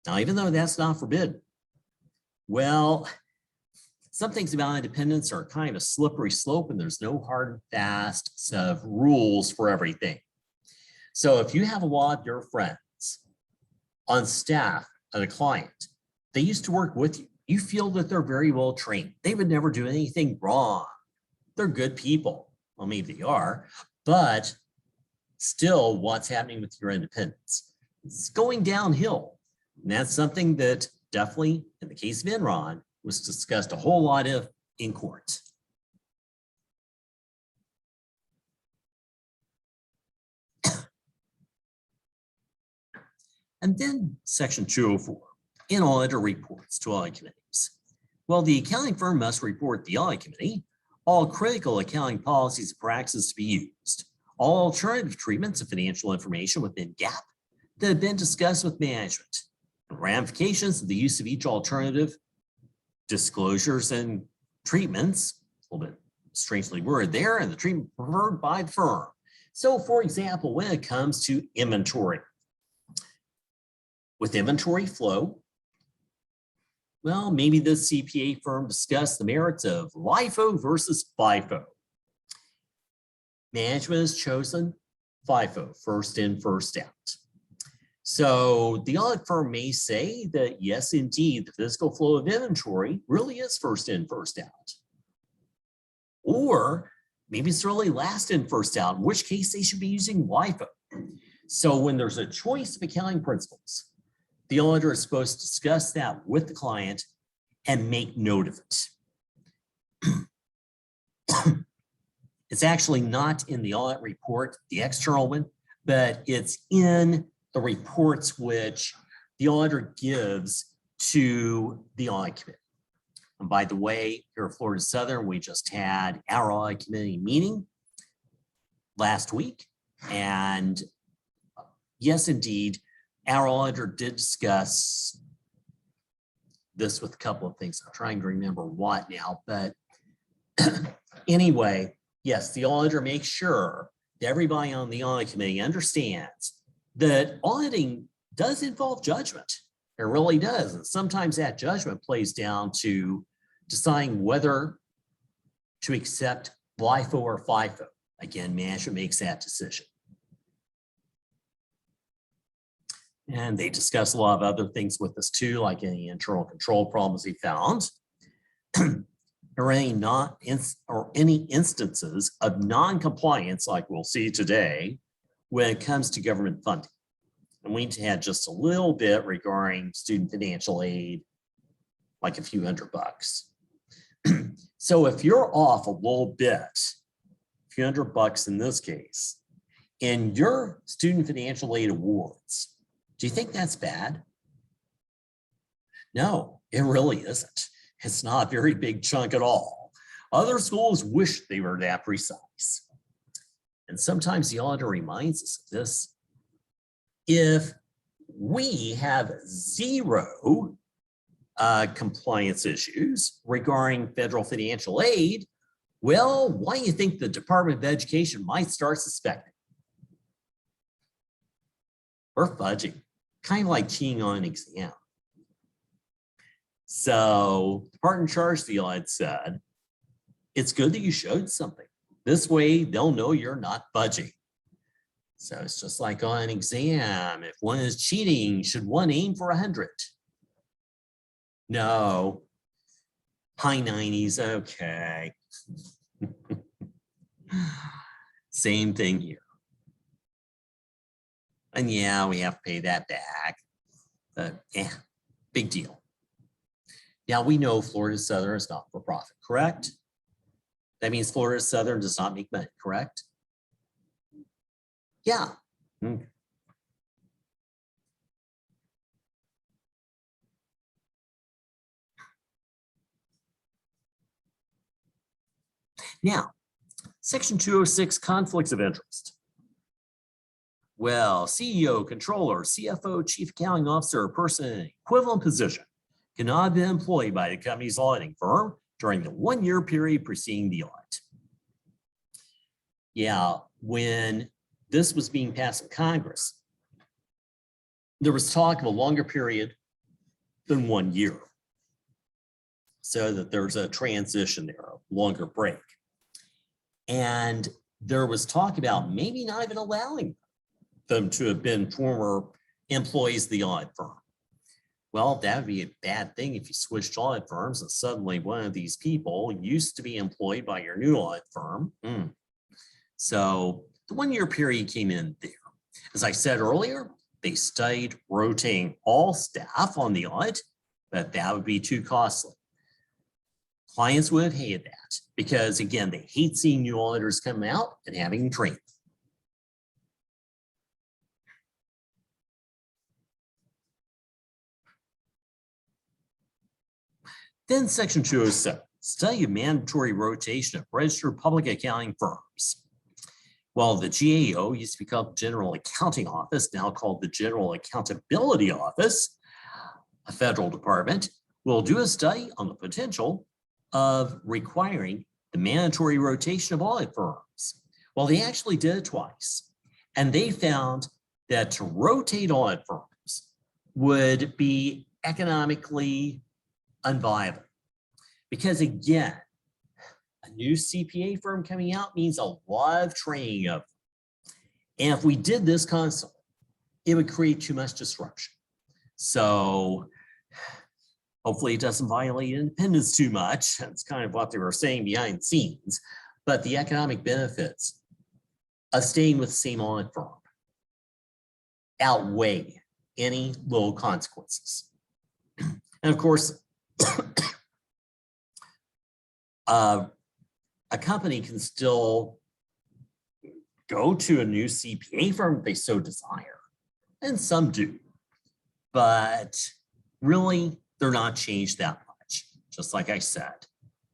Now, even though that's not forbidden, well, some things about independence are kind of a slippery slope, and there's no hard and fast set of rules for everything. So if you have a lot of your friends on staff at a client, they used to work with you, you feel that they're very well trained. They would never do anything wrong. They're good people. Well, maybe they are, but still, what's happening with your independence? It's going downhill. And that's something that definitely, in the case of Enron, was discussed a whole lot of in court. And then section 204, in auditor reports to audit committees. Well, the accounting firm must report the audit committee all critical accounting policies and practices to be used, all alternative treatments of financial information within GAAP that have been discussed with management, ramifications of the use of each alternative, disclosures and treatments, a little bit strangely worded there, and the treatment preferred by the firm. So, for example, when it comes to inventory, with inventory flow, well, maybe the CPA firm discussed the merits of LIFO versus FIFO. Management has chosen FIFO, first in, first out. So the audit firm may say that, yes, indeed, the physical flow of inventory really is first in, first out. Or maybe it's really last in, first out, in which case they should be using LIFO. So when there's a choice of accounting principles, the auditor is supposed to discuss that with the client and make note of it. It's actually not in the audit report, the external one, but it's in the reports which the auditor gives to the audit committee. And by the way, here at Florida Southern, we just had our audit committee meeting last week. And yes, indeed, our auditor did discuss this with a couple of things. I'm trying to remember what now, but anyway, yes, the auditor makes sure that everybody on the audit committee understands that auditing does involve judgment. It really does. And sometimes that judgment plays down to deciding whether to accept LIFO or FIFO. Again, management makes that decision. And they discuss a lot of other things with us too, like any internal control problems he found, or any instances of non-compliance, like we'll see today, when it comes to government funding. And we had just a little bit regarding student financial aid, like a few $100. So if you're off a little bit, a few $100 in this case, in your student financial aid awards, do you think that's bad? No, it really isn't. It's not a very big chunk at all. Other schools wish they were that precise. And sometimes the auditor reminds us of this. If we have zero compliance issues regarding federal financial aid, well, why do you think the Department of Education might start suspecting? We're fudging, kind of like cheating on an exam. So the partner in charge of the audit said, it's good that you showed something. This way they'll know you're not fudging. So it's just like on an exam. If one is cheating, should one aim for 100? No. High 90s, okay. Same thing here. And yeah, we have to pay that back. But yeah, big deal. Now we know Florida Southern is not for profit, correct? That means Florida Southern does not make money, correct? Yeah. Okay. Now, Section 206, conflicts of interest. Well, CEO, controller, CFO, chief accounting officer, or person in an equivalent position cannot be employed by the company's auditing firm during the 1-year period preceding the audit. Yeah, when this was being passed in Congress, there was talk of a longer period than 1 year, so that there's a transition there, a longer break. And there was talk about maybe not even allowing them to have been former employees of the audit firm. Well, that would be a bad thing if you switched audit firms and suddenly one of these people used to be employed by your new audit firm. So the 1-year period came in there. As I said earlier, they studied rotating all staff on the audit, but that would be too costly. Clients would have hated that because, again, they hate seeing new auditors come out and having them trained. Then Section 207, study of mandatory rotation of registered public accounting firms. Well, the GAO used to be called the General Accounting Office, now called the General Accountability Office, a federal department, will do a study on the potential of requiring the mandatory rotation of audit firms. Well, they actually did it twice, and they found that to rotate audit firms would be economically unviable. Because again, a new CPA firm coming out means a lot of training of them. And if we did this constantly, it would create too much disruption. So hopefully it doesn't violate independence too much. That's kind of what they were saying behind the scenes. But the economic benefits of staying with the same audit firm outweigh any little consequences. And of course, a company can still go to a new CPA firm if they so desire, and some do, but really they're not changed that much. Just like I said,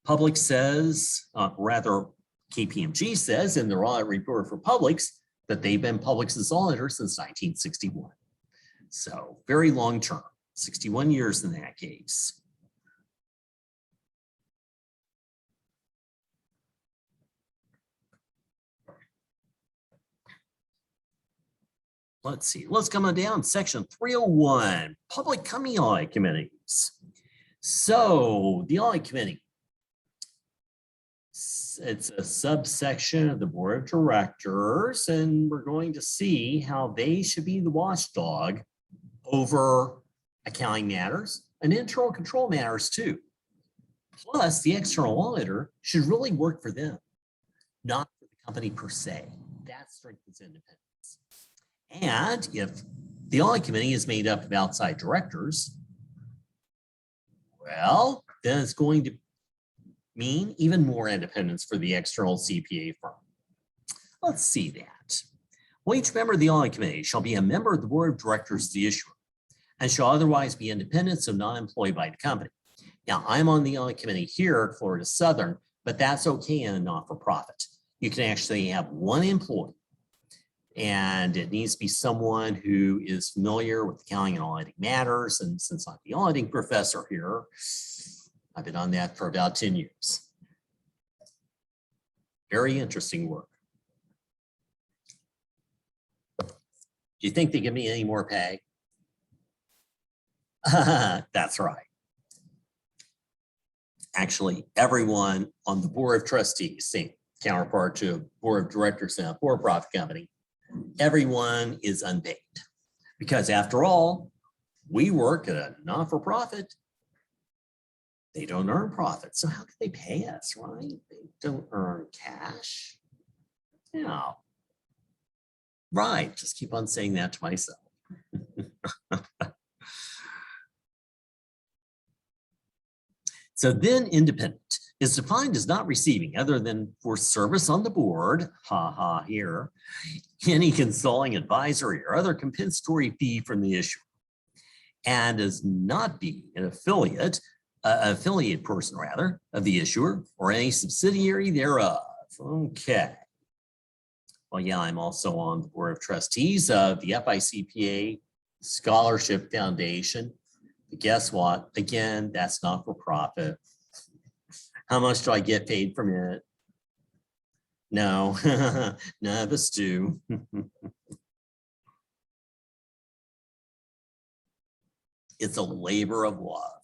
Public says, rather KPMG says in their audit report for Publix that they've been Publix's auditor since 1961. So very long term, 61 years in that case. let's see, let's come on down. Section 301, Public Company Audit Committees. So the Audit Committee, it's a subsection of the Board of Directors, and we're going to see how they should be the watchdog over accounting matters and internal control matters too. Plus, the external auditor should really work for them, not for the company per se. That strengthens independence. And if the audit committee is made up of outside directors, well, then it's going to mean even more independence for the external CPA firm. Let's see that. Well, each member of the audit committee shall be a member of the board of directors of the issuer and shall otherwise be independent, so not employed by the company. Now, I'm on the audit committee here at Florida Southern, but that's okay in a not-for-profit. You can actually have one employee, and it needs to be someone who is familiar with accounting and auditing matters. And since I'm the auditing professor here, I've been on that for about 10 years. Very interesting work. Do you think they give me any more pay? That's right. Actually, everyone on the board of trustees, same counterpart to a board of directors in a for-profit company, everyone is unpaid. Because after all, we work at a not-for-profit. They don't earn profit. So how can they pay us, right? They don't earn cash. Yeah. Right. Just keep on saying that to myself. So then independent is defined as not receiving, other than for service on the board, here, any consulting, advisory, or other compensatory fee from the issuer, and as not being an affiliate person rather of the issuer or any subsidiary thereof. Okay. Well, yeah, I'm also on the board of trustees of the FICPA Scholarship Foundation. But guess what? Again, that's not for profit. How much do I get paid from it? No, none of us do. It's a labor of love.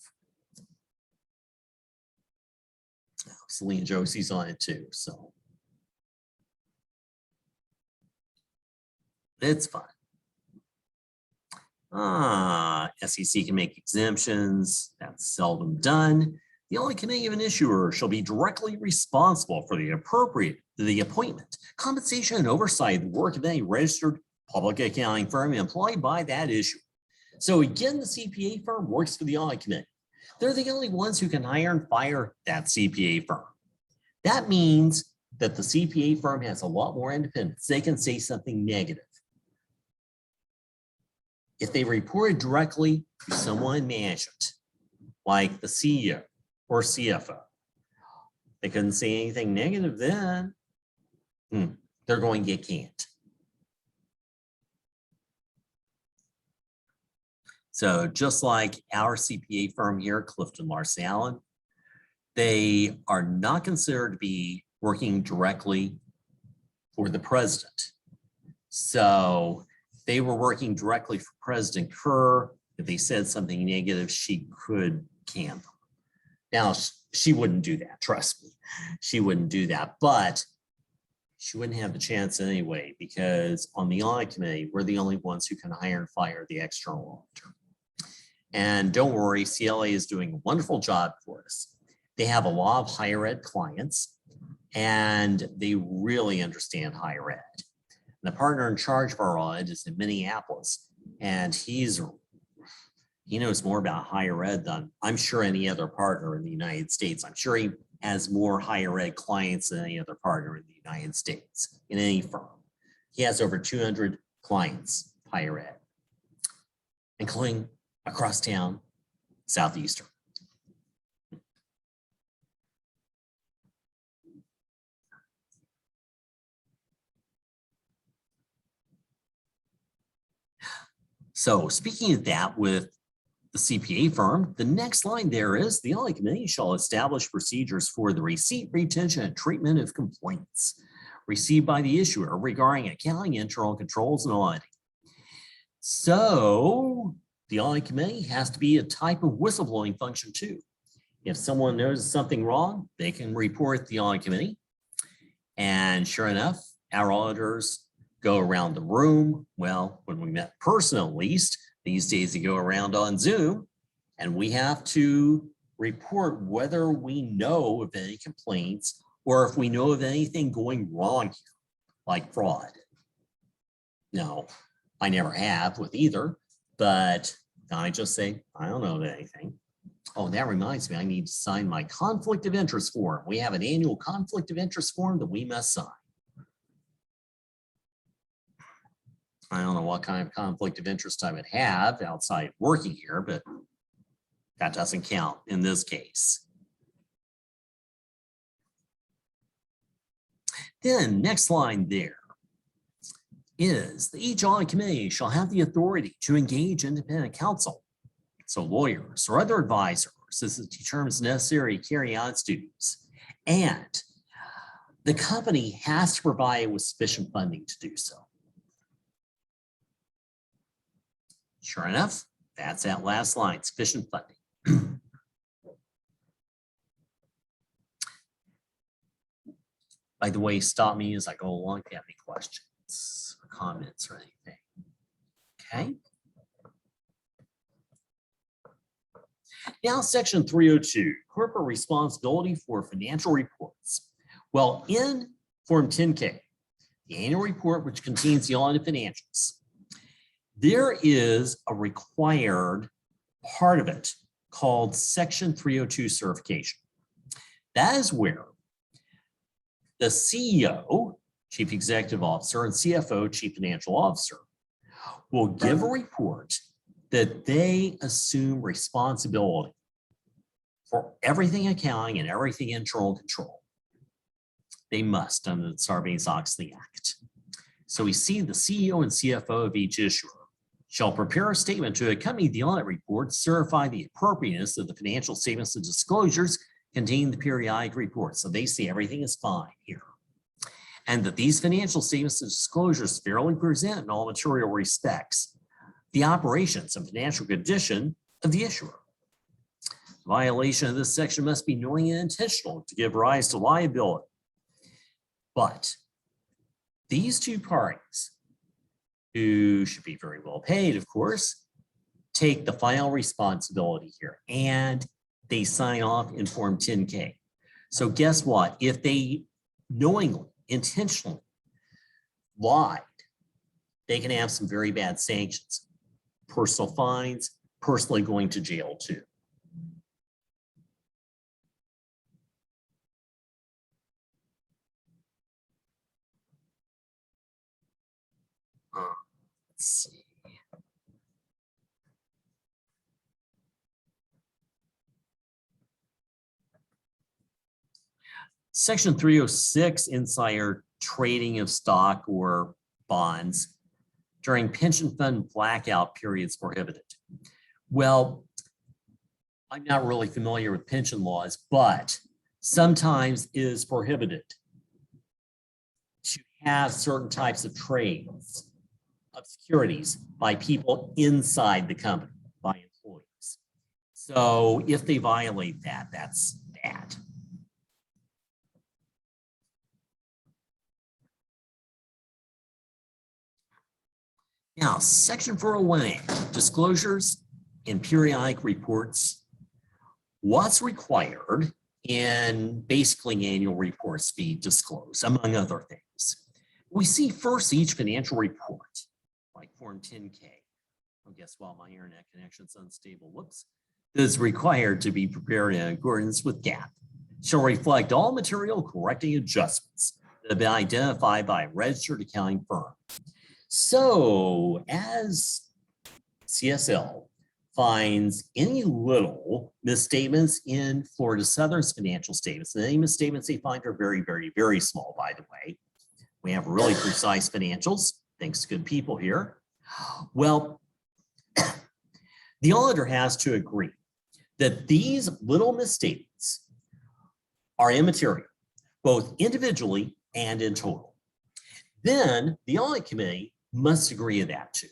Celine Josie's on it too, so it's fun. SEC can make exemptions. That's seldom done. The audit committee of an issuer shall be directly responsible for the appointment, compensation, and oversight of the work of any registered public accounting firm employed by that issuer. So again, the CPA firm works for the audit committee. They're the only ones who can hire and fire that CPA firm. That means that the CPA firm has a lot more independence. They can say something negative. If they reported directly to someone in management, like the CEO or CFO, they couldn't say anything negative then. They're going to get canned. So just like our CPA firm here, Clifton Larson Allen, they are not considered to be working directly for the president. So they were working directly for President Kerr. If they said something negative, she could can them. Now, she wouldn't do that, trust me. She wouldn't do that, but she wouldn't have the chance anyway, because on the audit committee, we're the only ones who can hire and fire the external auditor. And don't worry, CLA is doing a wonderful job for us. They have a lot of higher ed clients, and they really understand higher ed. The partner in charge of our audit is in Minneapolis, and he knows more about higher ed than I'm sure any other partner in the United States. I'm sure he has more higher ed clients than any other partner in the United States, in any firm. He has over 200 clients, higher ed, including across town, Southeastern. So speaking of that with the CPA firm, the next line there is the audit committee shall establish procedures for the receipt, retention, and treatment of complaints received by the issuer regarding accounting, internal controls, and auditing. So the audit committee has to be a type of whistleblowing function too. If someone knows something wrong, they can report the audit committee. And sure enough, our auditors go around the room. Well, when we met in person, at least, these days they go around on Zoom, and we have to report whether we know of any complaints or if we know of anything going wrong here, like fraud. No, I never have with either, but I just say, I don't know of anything. Oh, that reminds me, I need to sign my conflict of interest form. We have an annual conflict of interest form that we must sign. I don't know what kind of conflict of interest I would have outside working here, but that doesn't count in this case. Then next line there is that each audit committee shall have the authority to engage independent counsel, so lawyers or other advisors, as it determines necessary to carry out its duties. And the company has to provide with sufficient funding to do so. Sure enough, that's that last line, sufficient funding. By the way, stop me as I go along if you have any questions or comments or anything. Okay. Now, section 302, corporate responsibility for financial reports. Well, in Form 10K, the annual report, which contains the audited financials, there is a required part of it called section 302 certification. That is where the CEO, Chief Executive Officer, and CFO, Chief Financial Officer, will give a report that they assume responsibility for everything accounting and everything internal control. They must under the Sarbanes-Oxley Act. So we see the CEO and CFO of each issuer shall prepare a statement to accompany the audit report, certify the appropriateness of the financial statements and disclosures contained in the periodic report. So they say everything is fine here. And that these financial statements and disclosures fairly present in all material respects the operations and financial condition of the issuer. Violation of this section must be knowing and intentional to give rise to liability. But these two parties, who should be very well paid, of course, take the final responsibility here and they sign off in Form 10K. So guess what? If they knowingly, intentionally lied, they can have some very bad sanctions, personal fines, personally going to jail too. Let's see. Section 306, insider trading of stock or bonds during pension fund blackout periods prohibited. Well, I'm not really familiar with pension laws, but sometimes it is prohibited to have certain types of trades of securities by people inside the company, by employees. So if they violate that, that's bad. Now, section 401A, disclosures in periodic reports. What's required in basically annual reports be disclosed, among other things. We see first each financial report, like Form 10K. Well, guess what? My internet connection's unstable. Whoops. Is required to be prepared in accordance with GAAP. Shall reflect all material correcting adjustments that have been identified by a registered accounting firm. So as CSL finds any little misstatements in Florida Southern's financial statements, and any misstatements they find are very, very, very small, by the way. We have really precise financials, thanks to good people here. Well, the auditor has to agree that these little misstatements are immaterial, both individually and in total. Then the audit committee must agree to that too.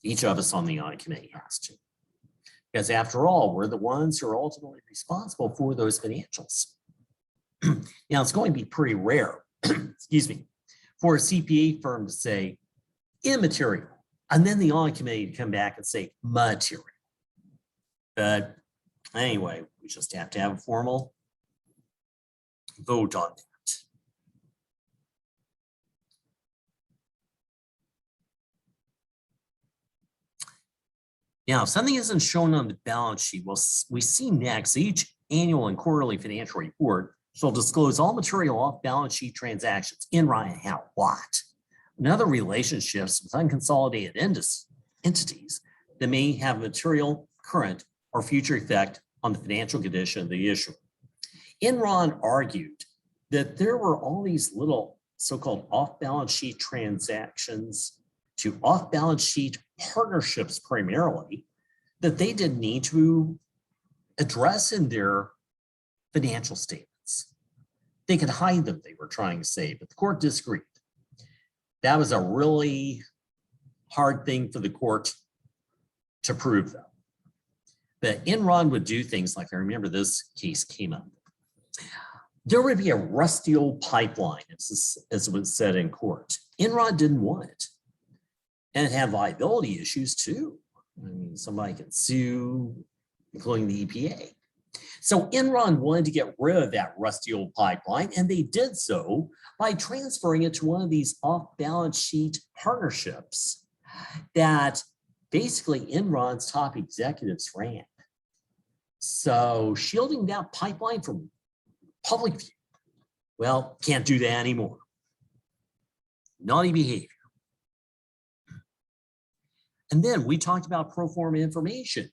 Each of us on the audit committee has to. Because after all, we're the ones who are ultimately responsible for those financials. Now, it's going to be pretty rare, excuse me, for a CPA firm to say immaterial, and then the audit committee to come back and say material. But anyway, we just have to have a formal vote on that. Now, if something isn't shown on the balance sheet, well, we see next each annual and quarterly financial report shall disclose all material off-balance sheet transactions in writing, how, what, and other relationships with unconsolidated entities that may have material, current, or future effect on the financial condition of the issuer. Enron argued that there were all these little so-called off-balance sheet transactions to off-balance sheet partnerships primarily that they didn't need to address in their financial statements. They could hide them, they were trying to say, but the court disagreed. That was a really hard thing for the court to prove, though. But Enron would do things like, I remember this case came up. There would be a rusty old pipeline, as it was said in court. Enron didn't want it. And it had liability issues too. I mean, somebody could sue, including the EPA. So Enron wanted to get rid of that rusty old pipeline, and they did so by transferring it to one of these off-balance sheet partnerships that basically Enron's top executives ran. So shielding that pipeline from public view, well, can't do that anymore. Naughty behavior. And then we talked about pro forma information.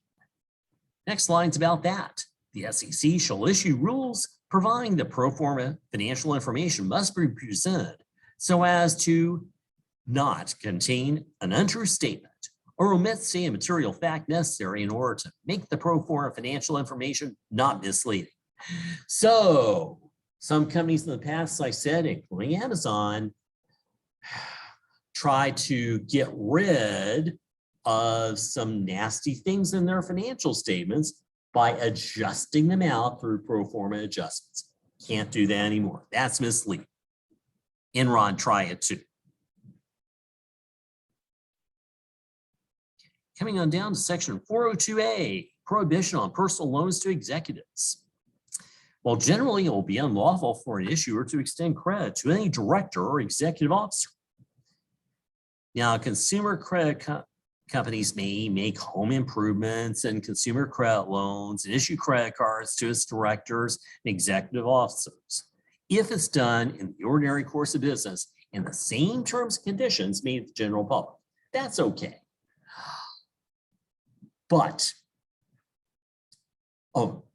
Next line's about that. The SEC shall issue rules providing that pro forma financial information must be presented so as to not contain an untrue statement or omit say a material fact necessary in order to make the pro forma financial information not misleading. So some companies in the past, as I said, including Amazon, try to get rid of some nasty things in their financial statements by adjusting them out through pro forma adjustments. Can't do that anymore. That's misleading. Enron, try it too. Coming on down to section 402A, prohibition on personal loans to executives. Well, generally, it will be unlawful for an issuer to extend credit to any director or executive officer. Now, consumer credit companies may make home improvements and consumer credit loans and issue credit cards to its directors and executive officers if it's done in the ordinary course of business in the same terms and conditions made to the general public. That's okay. But,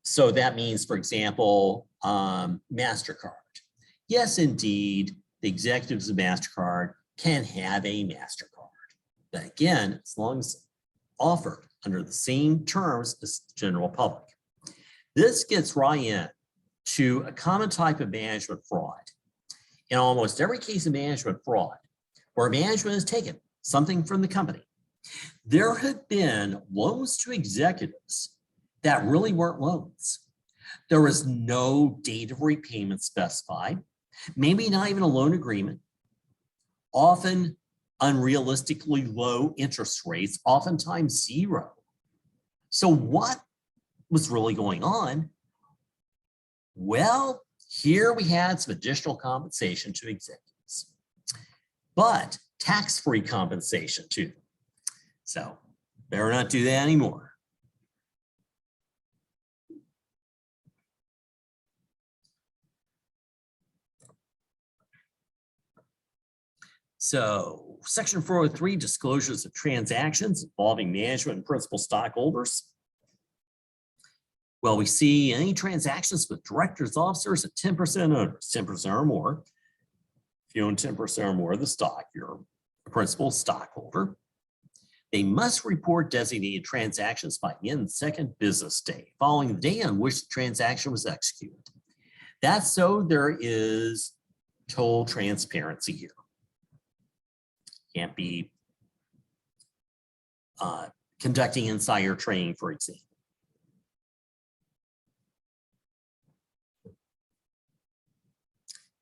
so that means, for example, MasterCard. Yes, indeed, the executives of MasterCard can have a MasterCard. But again, as long as offered under the same terms as the general public. This gets right in to a common type of management fraud. In almost every case of management fraud, where management has taken something from the company, there had been loans to executives that really weren't loans. There was no date of repayment specified, maybe not even a loan agreement, often unrealistically low interest rates, oftentimes zero. So what was really going on? Well, here we had some additional compensation to executives, but tax-free compensation to them. So better not do that anymore. So section 403, disclosures of transactions involving management and principal stockholders. Well, we see any transactions with directors, officers, and 10% owners, 10% or more. If you own 10% or more of the stock, you're a principal stockholder. They must report designated transactions by the end of the second business day, following the day on which the transaction was executed. That's so there is total transparency here. Can't be conducting insider trading, for example.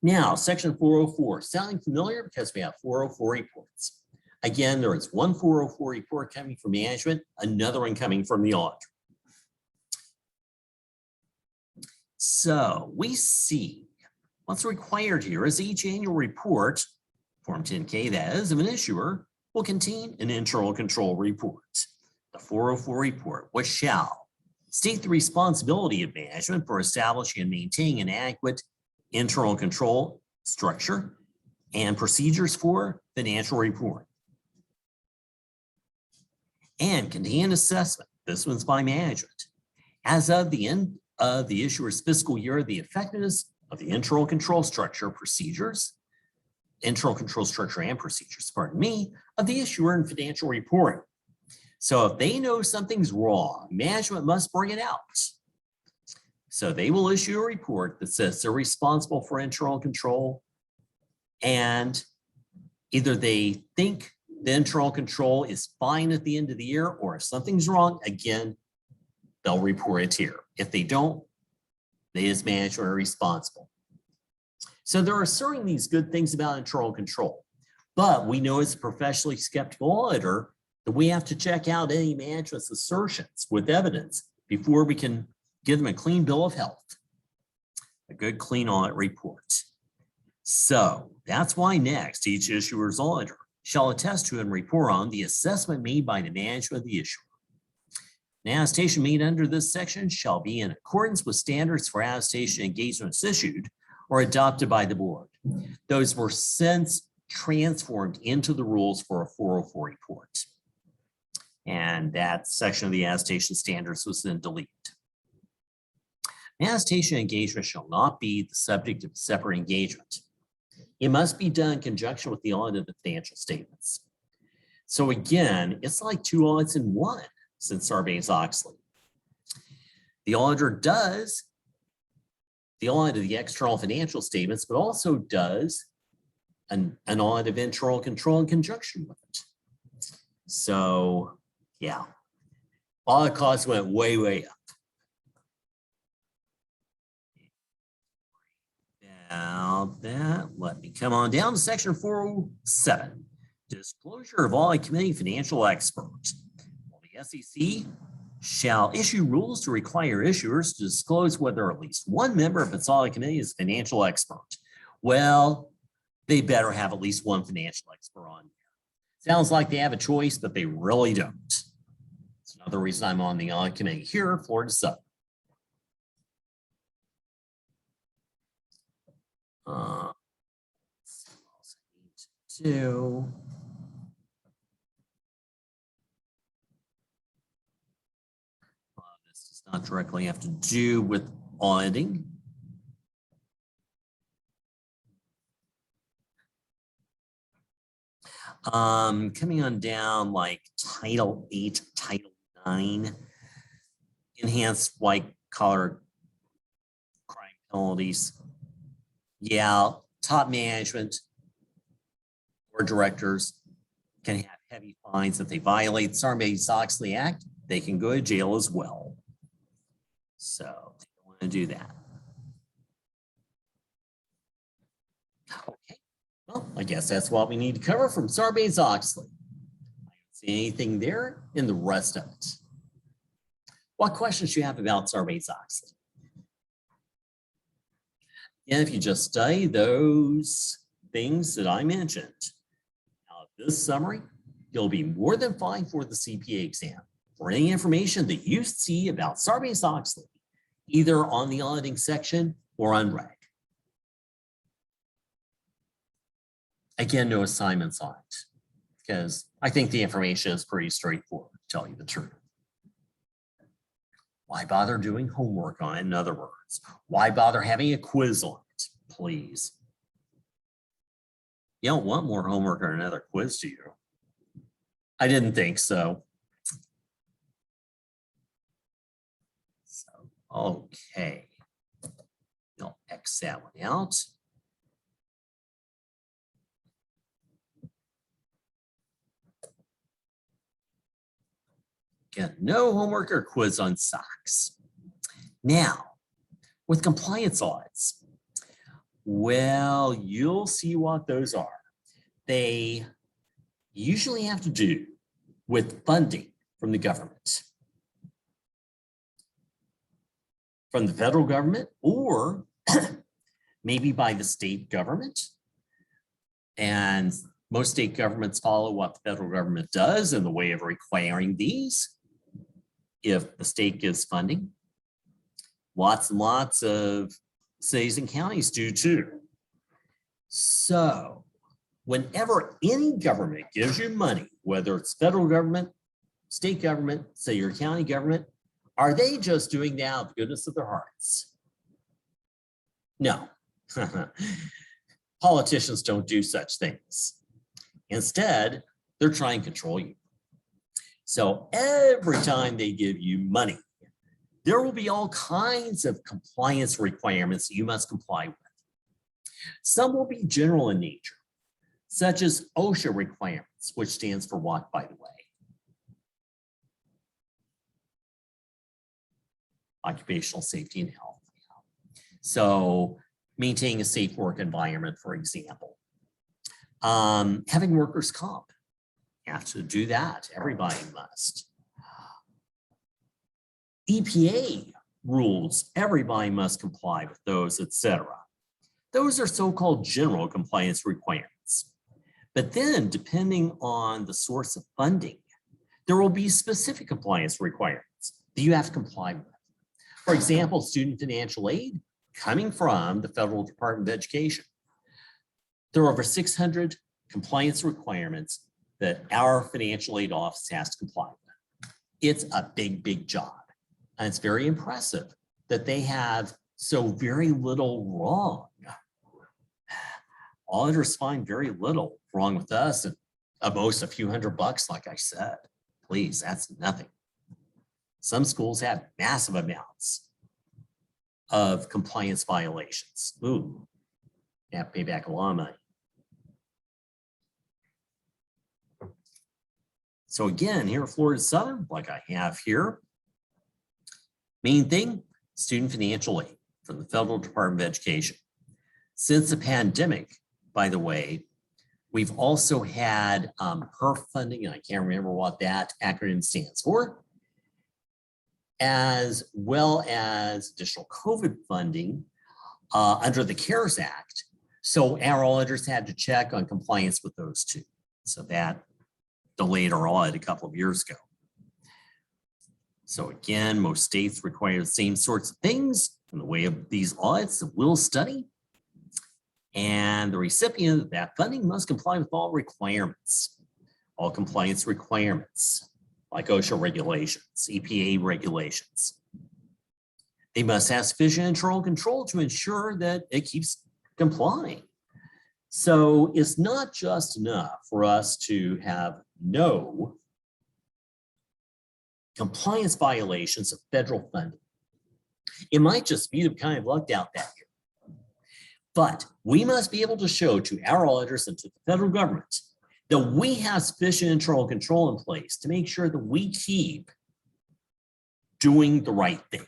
Now, section 404, sounding familiar because we have 404 reports. Again, there is one 404 report coming from management, another one coming from the auditor. So we see what's required here is each annual report, Form 10K that is, of an issuer will contain an internal control report. The 404 report, which shall state the responsibility of management for establishing and maintaining an adequate internal control structure and procedures for financial reporting. And contain an assessment, this one's by management, as of the end of the issuer's fiscal year, the effectiveness of the internal control structure and procedures, pardon me, of the issuer in financial reporting. So if they know something's wrong, management must bring it out. So they will issue a report that says they're responsible for internal control, and either they think the internal control is fine at the end of the year, or if something's wrong, again, they'll report it here. If they don't, they as management are responsible. So there are certainly these good things about internal control, but we know as a professionally skeptical auditor that we have to check out any management's assertions with evidence before we can give them a clean bill of health, a good clean audit report. So that's why next, each issuer's auditor shall attest to and report on the assessment made by the management of the issuer. An attestation made under this section shall be in accordance with standards for attestation engagements issued or adopted by the board. Those were since transformed into the rules for a 404 report. And that section of the attestation standards was then deleted. An attestation engagement shall not be the subject of a separate engagement. It must be done in conjunction with the audit of the financial statements. So again, it's like two audits in one since Sarbanes-Oxley. The auditor does the audit of the external financial statements, but also does an audit of internal control in conjunction with it. So yeah, audit costs went way, way up. Now that, let me come on down to section 407, disclosure of audit committee financial experts. Well, the SEC shall issue rules to require issuers to disclose whether at least one member of its audit committee is a financial expert. Well, they better have at least one financial expert on there. Sounds like they have a choice, but they really don't. It's another reason I'm on the audit committee here, Florida Southern. This does not directly have to do with auditing. Coming on down like Title 8, Title 9, enhanced white-collar crime penalties. Yeah, top management or directors can have heavy fines if they violate Sarbanes-Oxley Act. They can go to jail as well. So they don't want to do that. Okay. Well, I guess that's what we need to cover from Sarbanes-Oxley. I don't see anything there in the rest of it. What questions do you have about Sarbanes-Oxley? And if you just study those things that I mentioned, now this summary, you'll be more than fine for the CPA exam. For any information that you see about Sarbanes-Oxley, either on the auditing section or on reg. Again, no assignments on it, because I think the information is pretty straightforward, to tell you the truth. Why bother doing homework on it, in other words? Why bother having a quiz on it, please? You don't want more homework or another quiz, do you? I didn't think so. Okay. I'll X that one out. Again, no homework or quiz on SOX. Now, with compliance audits, well, you'll see what those are. They usually have to do with funding from the government, from the federal government, or maybe by the state government. And most state governments follow what the federal government does in the way of requiring these if the state gives funding. Lots and lots of cities and counties do too. So whenever any government gives you money, whether it's federal government, state government, say your county government, are they just doing that out of the goodness of their hearts? No. Politicians don't do such things. Instead, they're trying to control you. So every time they give you money, there will be all kinds of compliance requirements you must comply with. Some will be general in nature, such as OSHA requirements, which stands for what, by the way? Occupational safety and health. So maintaining a safe work environment, for example. Having workers' comp, you have to do that. Everybody must. EPA rules, everybody must comply with those, etc. Those are so-called general compliance requirements. But then, depending on the source of funding, there will be specific compliance requirements that you have to comply with. For example, student financial aid coming from the Federal Department of Education. There are over 600 compliance requirements that our financial aid office has to comply with. It's a big, big job. And it's very impressive that they have so very little wrong. Auditors find very little wrong with us, and at most a few $100, like I said. Please, that's nothing. Some schools have massive amounts of compliance violations. Ooh, you have to pay back a lot of money. So again, here at Florida Southern, like I have here, main thing, student financial aid from the Federal Department of Education. Since the pandemic, by the way, we've also had HERF funding, and I can't remember what that acronym stands for, as well as additional COVID funding under the CARES Act. So our auditors had to check on compliance with those two. So that delayed our audit a couple of years ago. So again, most states require the same sorts of things in the way of these audits that we'll study. And the recipient of that funding must comply with all requirements, all compliance requirements, like OSHA regulations, EPA regulations. They must have sufficient internal control to ensure that it keeps complying. So it's not just enough for us to have no compliance violations of federal funding. It might just be that kind of lucked out that year. But we must be able to show to our auditors and to the federal government that we have sufficient internal control in place to make sure that we keep doing the right thing.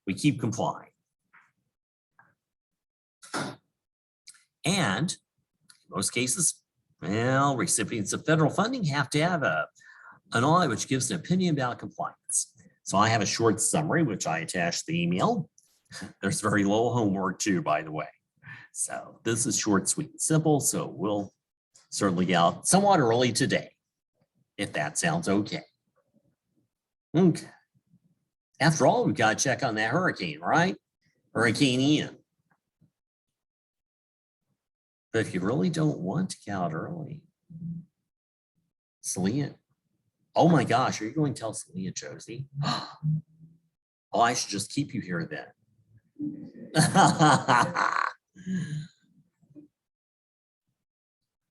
We keep complying. And in most cases, well, recipients of federal funding have to have an audit which gives an opinion about compliance. So I have a short summary, which I attached to the email. There's very little homework too, by the way. So this is short, sweet, and simple. So we'll certainly get out somewhat early today, if that sounds okay. Okay. After all, we've got to check on that hurricane, right? Hurricane Ian. But if you really don't want to get out early, Selena. Oh my gosh, are you going to tell Selena, Josie? Oh, I should just keep you here then.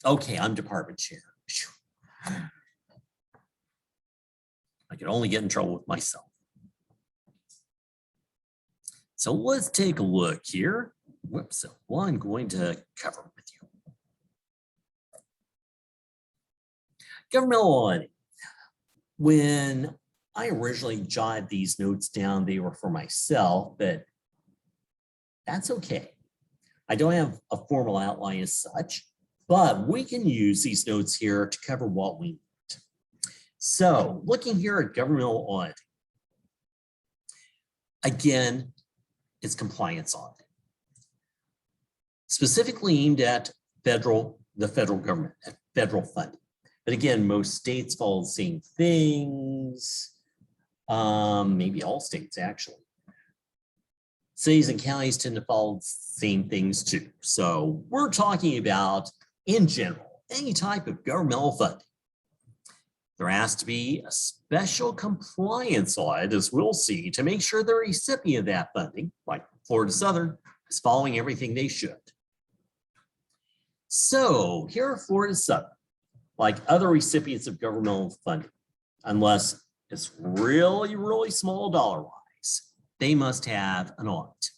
Okay, I'm department chair. I can only get in trouble with myself. So let's take a look here. Whoops, so what I'm going to cover with you. Governmental auditing. When I originally jotted these notes down, they were for myself, but that's okay. I don't have a formal outline as such, but we can use these notes here to cover what we need. So looking here at governmental auditing, again, it's compliance audit, specifically aimed at the federal government, at federal funding. But again, most states follow the same things, maybe all states actually. Cities and counties tend to follow the same things too. So we're talking about, in general, any type of governmental funding. There has to be a special compliance audit, as we'll see, to make sure the recipient of that funding, like Florida Southern, is following everything they should. So here at Florida Southern, like other recipients of governmental funding, unless it's really, really small dollar-wise, they must have an audit.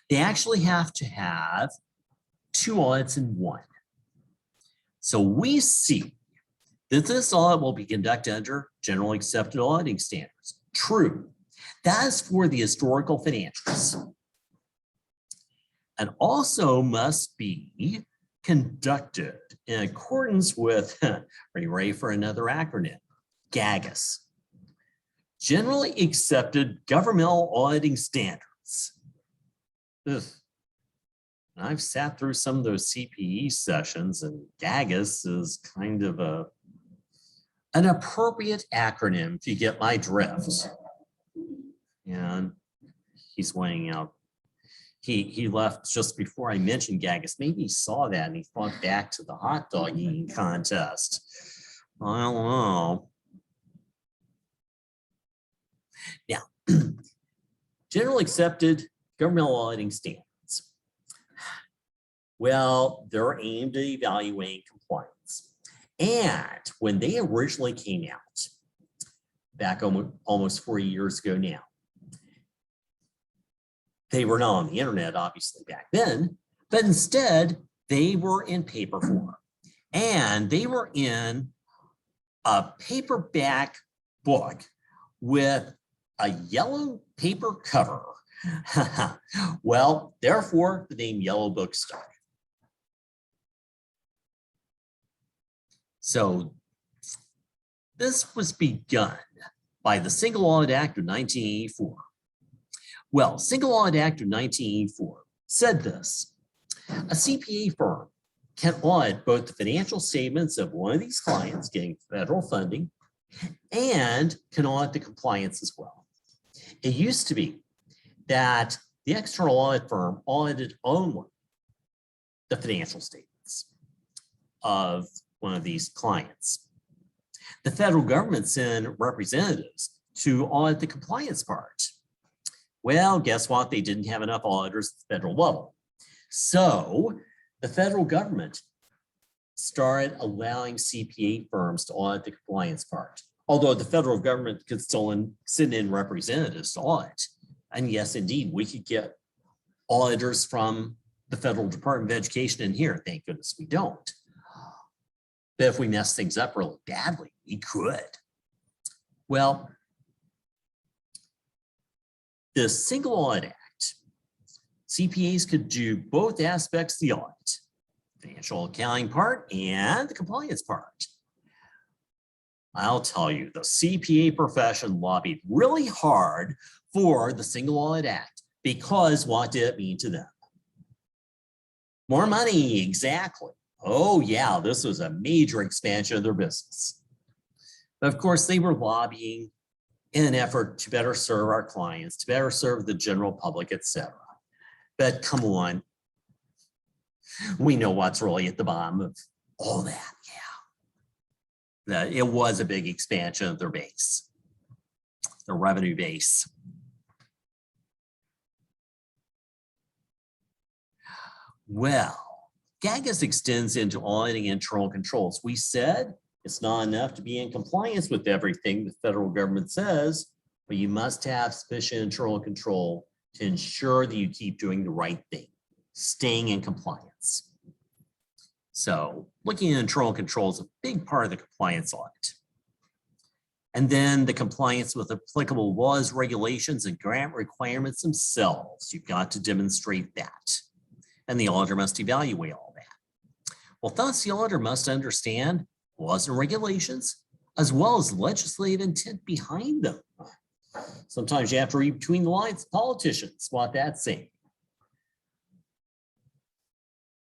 They actually have to have 2 audits in one. So we see that this audit will be conducted under generally accepted auditing standards. True. That is for the historical financials. And also must be conducted in accordance with, are you ready for another acronym? GAGAS. Generally accepted governmental auditing standards. Ugh. I've sat through some of those CPE sessions, and GAGAS is kind of an appropriate acronym if you get my drift. And he's weighing out. He left just before I mentioned GAGAS. Maybe he saw that and he thought back to the hot dog eating contest. I don't know. Now, generally accepted governmental auditing standards. Well, they're aimed at evaluating compliance. And when they originally came out, back almost 40 years ago now, they were not on the internet, obviously, back then, but instead they were in paper form. And they were in a paperback book with a yellow paper cover. Well, therefore, the name Yellow Book stuck. So this was begun by the Single Audit Act of 1984. Well, Single Audit Act of 1984 said this: a CPA firm can audit both the financial statements of one of these clients getting federal funding and can audit the compliance as well. It used to be that the external audit firm audited only the financial statements of one of these clients. The federal government sent representatives to audit the compliance part. Well, guess what? They didn't have enough auditors at the federal level. So the federal government started allowing CPA firms to audit the compliance part, although the federal government could still send in representatives to audit. And yes, indeed, we could get auditors from the Federal Department of Education in here. Thank goodness we don't. But if we mess things up really badly, we could. Well, the Single Audit Act, CPAs could do both aspects of the audit, financial accounting part and the compliance part. I'll tell you, the CPA profession lobbied really hard for the Single Audit Act because what did it mean to them? More money, exactly. Oh yeah, this was a major expansion of their business. But of course, they were lobbying in an effort to better serve our clients, to better serve the general public, etc. But come on, we know what's really at the bottom of all that, yeah. That it was a big expansion of their base, their revenue base. Well, GAGAS extends into auditing internal controls. We said it's not enough to be in compliance with everything the federal government says, but you must have sufficient internal control to ensure that you keep doing the right thing, staying in compliance. So looking at internal control is a big part of the compliance audit. And then the compliance with applicable laws, regulations, and grant requirements themselves. You've got to demonstrate that. And the auditor must evaluate all that. Well, thus the auditor must understand laws and regulations, as well as legislative intent behind them. Sometimes you have to read between the lines, politicians, what that's saying.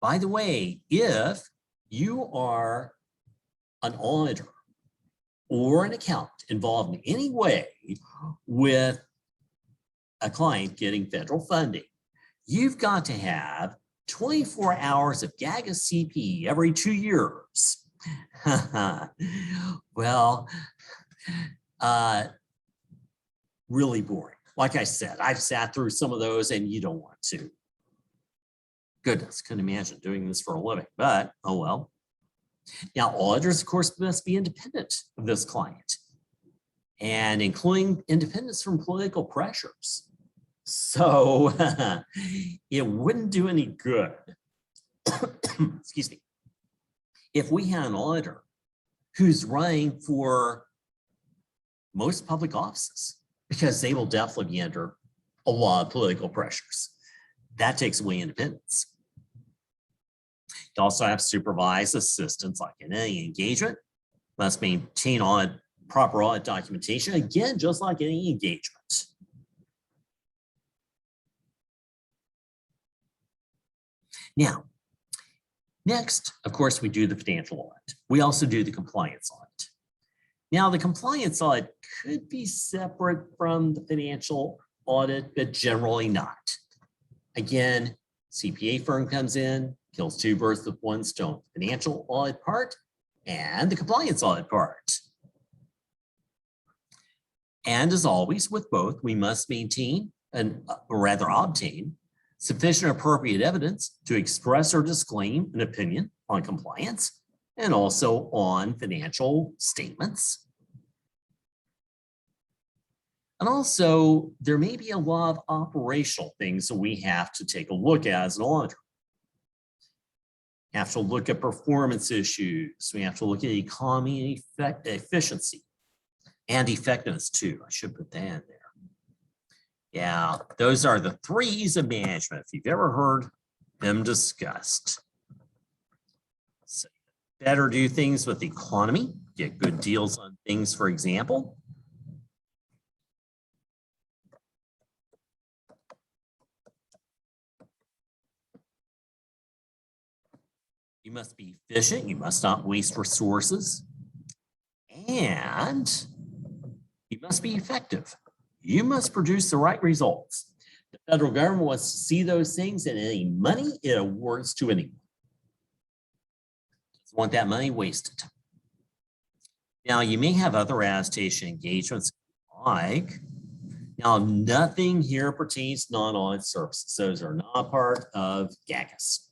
By the way, if you are an auditor or an accountant involved in any way with a client getting federal funding, you've got to have 24 hours of GAGA CP every 2 years. Well, really boring. Like I said, I've sat through some of those and you don't want to. Goodness, couldn't imagine doing this for a living, but oh well. Now, auditors, of course, must be independent of this client, and including independence from political pressures. So it wouldn't do any good, excuse me, if we had an auditor who's running for most public offices, because they will definitely be under a lot of political pressures. That takes away independence. You also have supervised assistants, like in any engagement, must maintain proper audit documentation, again, just like any engagement. Now, next, of course, we do the financial audit. We also do the compliance audit. Now, the compliance audit could be separate from the financial audit, but generally not. Again, CPA firm comes in, kills two birds with one stone, financial audit part and the compliance audit part. And as always with both, we must maintain, or rather obtain, sufficient appropriate evidence to express or disclaim an opinion on compliance and also on financial statements. And also, there may be a lot of operational things that we have to take a look at as an auditor. We have to look at performance issues. We have to look at economy and efficiency and effectiveness too. I should put that in there. Yeah, those are the 3 E's of management, if you've ever heard them discussed. So better do things with the economy, get good deals on things, for example. You must be efficient, you must not waste resources, and you must be effective. You must produce the right results. The federal government wants to see those things, and any money it awards to anyone. Doesn't want that money wasted. Now, you may have other adaptation engagements like, now nothing here pertains to non-audit services. Those are not part of GAGAs.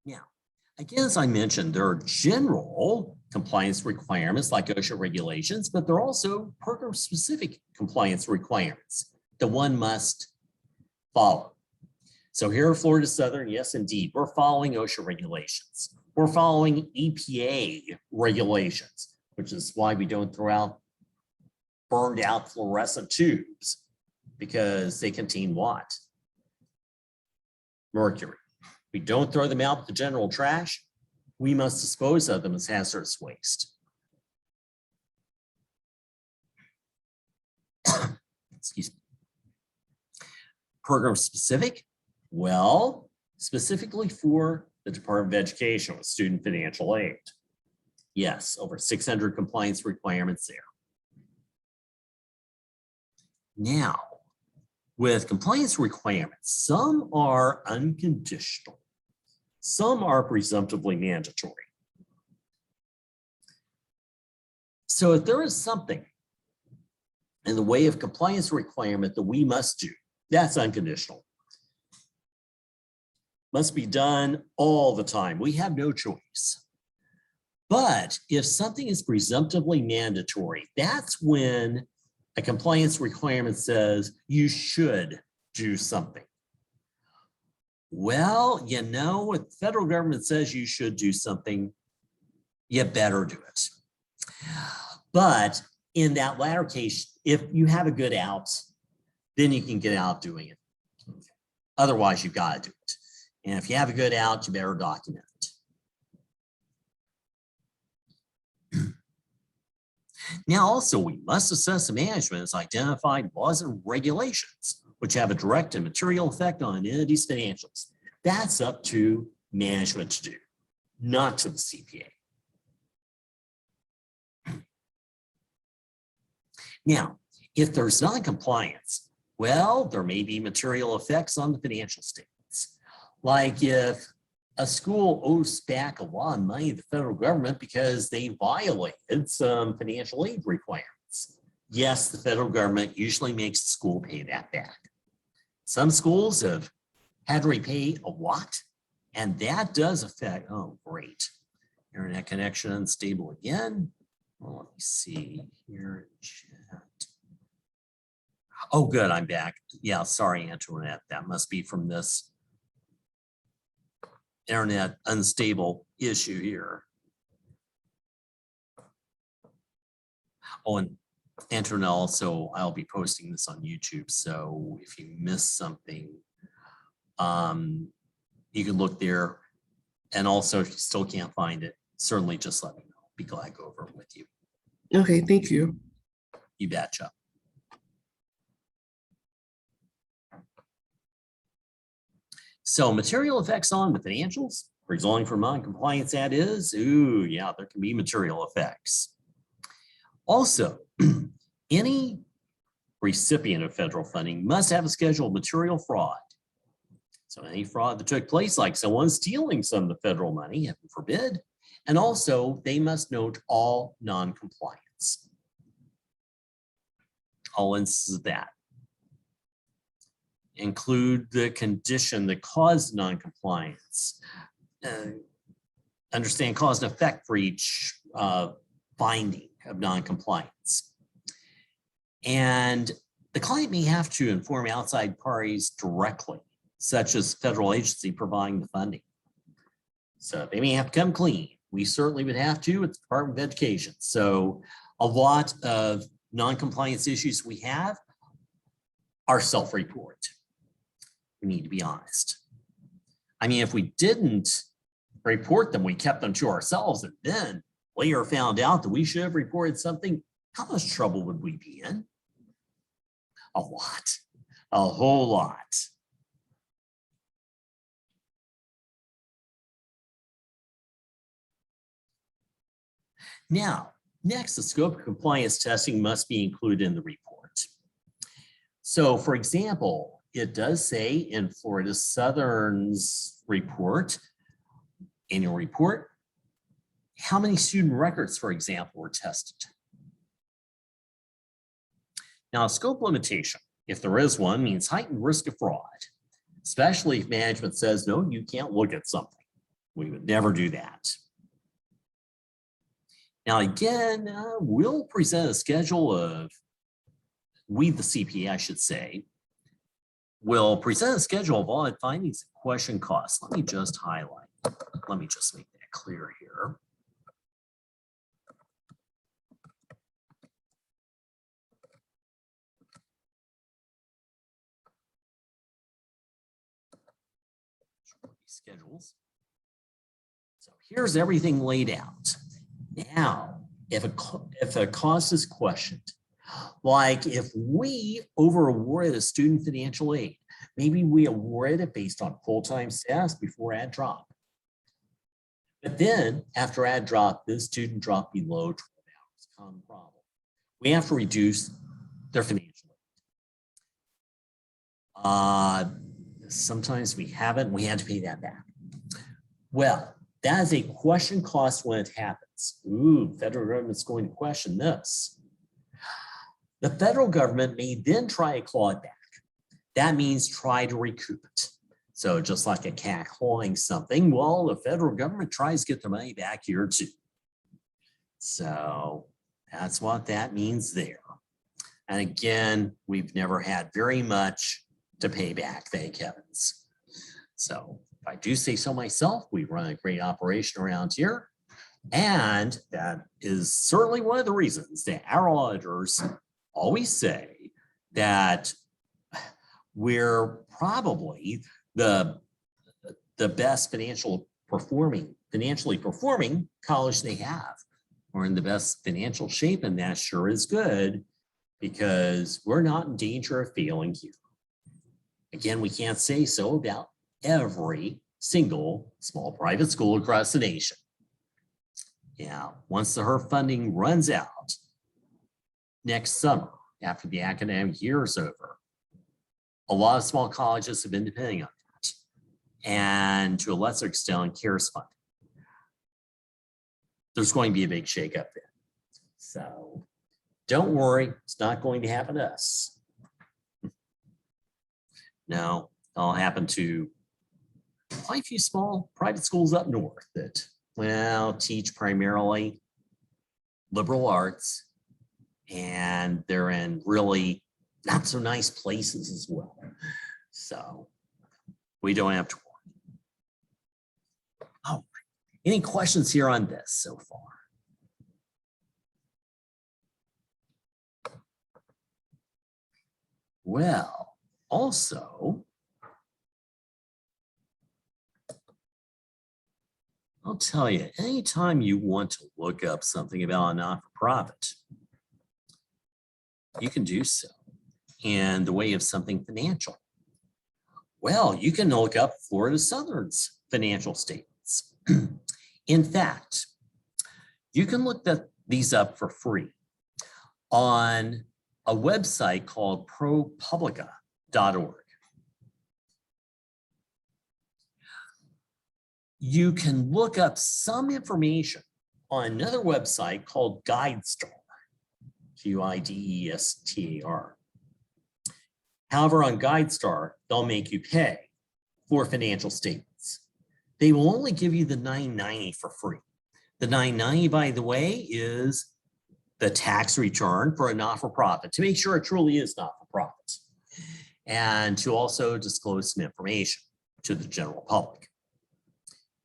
Now, again, as I mentioned, there are general compliance requirements like OSHA regulations, but there are also program-specific compliance requirements that one must follow. So here at Florida Southern, yes, indeed, we're following OSHA regulations. We're following EPA regulations, which is why we don't throw out burned out fluorescent tubes, because they contain what? Mercury. We don't throw them out with the general trash. We must dispose of them as hazardous waste. Excuse me. Program specific? Well, specifically for the Department of Education with student financial aid. Yes, over 600 compliance requirements there. Now, with compliance requirements, some are unconditional. Some are presumptively mandatory. So if there is something in the way of compliance requirement that we must do, that's unconditional. Must be done all the time. We have no choice. But if something is presumptively mandatory, that's when a compliance requirement says you should do something. Well, you know, if the federal government says you should do something, you better do it. But in that latter case, if you have a good out, then you can get out doing it. Otherwise, you've got to do it. And if you have a good out, you better document it. Now, also, we must assess the management's identified laws and regulations, which have a direct and material effect on an entity's financials. That's up to management to do, not to the CPA. Now, if there's non-compliance, well, there may be material effects on the financial statements. Like if a school owes back a lot of money to the federal government because they violated some financial aid requirements. Yes, the federal government usually makes the school pay that back. Some schools have had to repay a lot, and that does affect, oh, great. Internet connection unstable again. Well, let me see here in chat. Oh, good, I'm back. Yeah, sorry, Antoinette. That must be from this internet unstable issue here. Oh, and Antoinette, also, I'll be posting this on YouTube. So if you missed something, you can look there. And also, if you still can't find it, certainly just let me know. Be glad to go over it with you. Okay, thank you. You betcha. So material effects on the financials, resulting from non-compliance, that is, ooh, yeah, there can be material effects. Also, any recipient of federal funding must have a schedule of material fraud. So any fraud that took place, like someone stealing some of the federal money, heaven forbid, and also they must note all non-compliance. All instances of that. Include the condition that caused non-compliance. Understand cause and effect for each finding of non-compliance. And the client may have to inform outside parties directly, such as federal agency providing the funding. So they may have to come clean. We certainly would have to with the Department of Education. So a lot of non-compliance issues we have are self-report. We need to be honest. I mean, if we didn't report them, we kept them to ourselves, and then later found out that we should have reported something, how much trouble would we be in? A lot, a whole lot. Now, next, the scope of compliance testing must be included in the report. So, for example, it does say in Florida Southern's report, annual report, how many student records, for example, were tested. Now, a scope limitation, if there is one, means heightened risk of fraud, especially if management says, no, you can't look at something. We would never do that. Now, again, we'll present a schedule of, we, the CPA, I should say, will present a schedule of audit findings and question costs. Let me just highlight, let me just make that clear here. Schedules. So here's everything laid out. Now, if a cost is questioned, like if we over-awarded a student financial aid, maybe we awarded it based on full-time staff before add drop. But then after add drop, this student dropped below 12 hours, common problem. We have to reduce their financial aid. Sometimes we haven't, we had to pay that back. Well, that is a question cost when it happens. Ooh, federal government's going to question this. The federal government may then try to claw it back. That means try to recoup it. So just like a cat clawing something, well, the federal government tries to get their money back here too. So that's what that means there. And again, we've never had very much to pay back, thank heavens. So if I do say so myself, we run a great operation around here. And that is certainly one of the reasons that our auditors always say that we're probably the best financially performing college they have. We're in the best financial shape, and that sure is good because we're not in danger of failing here. Again, we can't say so about every single small private school across the nation. Yeah, once the HERF funding runs out next summer, after the academic year is over, a lot of small colleges have been depending on that. And to a lesser extent, CARES funding. There's going to be a big shakeup then. So don't worry, it's not going to happen to us. No, it'll happen to quite a few small private schools up north that, well, teach primarily liberal arts, and they're in really not so nice places as well. So we don't have to worry. Oh, any questions here on this so far? Well, also, I'll tell you, anytime you want to look up something about a not-for-profit, you can do so in the way of something financial. Well, you can look up Florida Southern's financial statements. In fact, you can look these up for free on a website called ProPublica.org. You can look up some information on another website called GuideStar, Q-I-D-E-S-T-A-R. However, on GuideStar, they'll make you pay for financial statements. They will only give you the $9.90 for free. The $9.90, by the way, is the tax return for a not-for-profit to make sure it truly is not-for-profit, and to also disclose some information to the general public.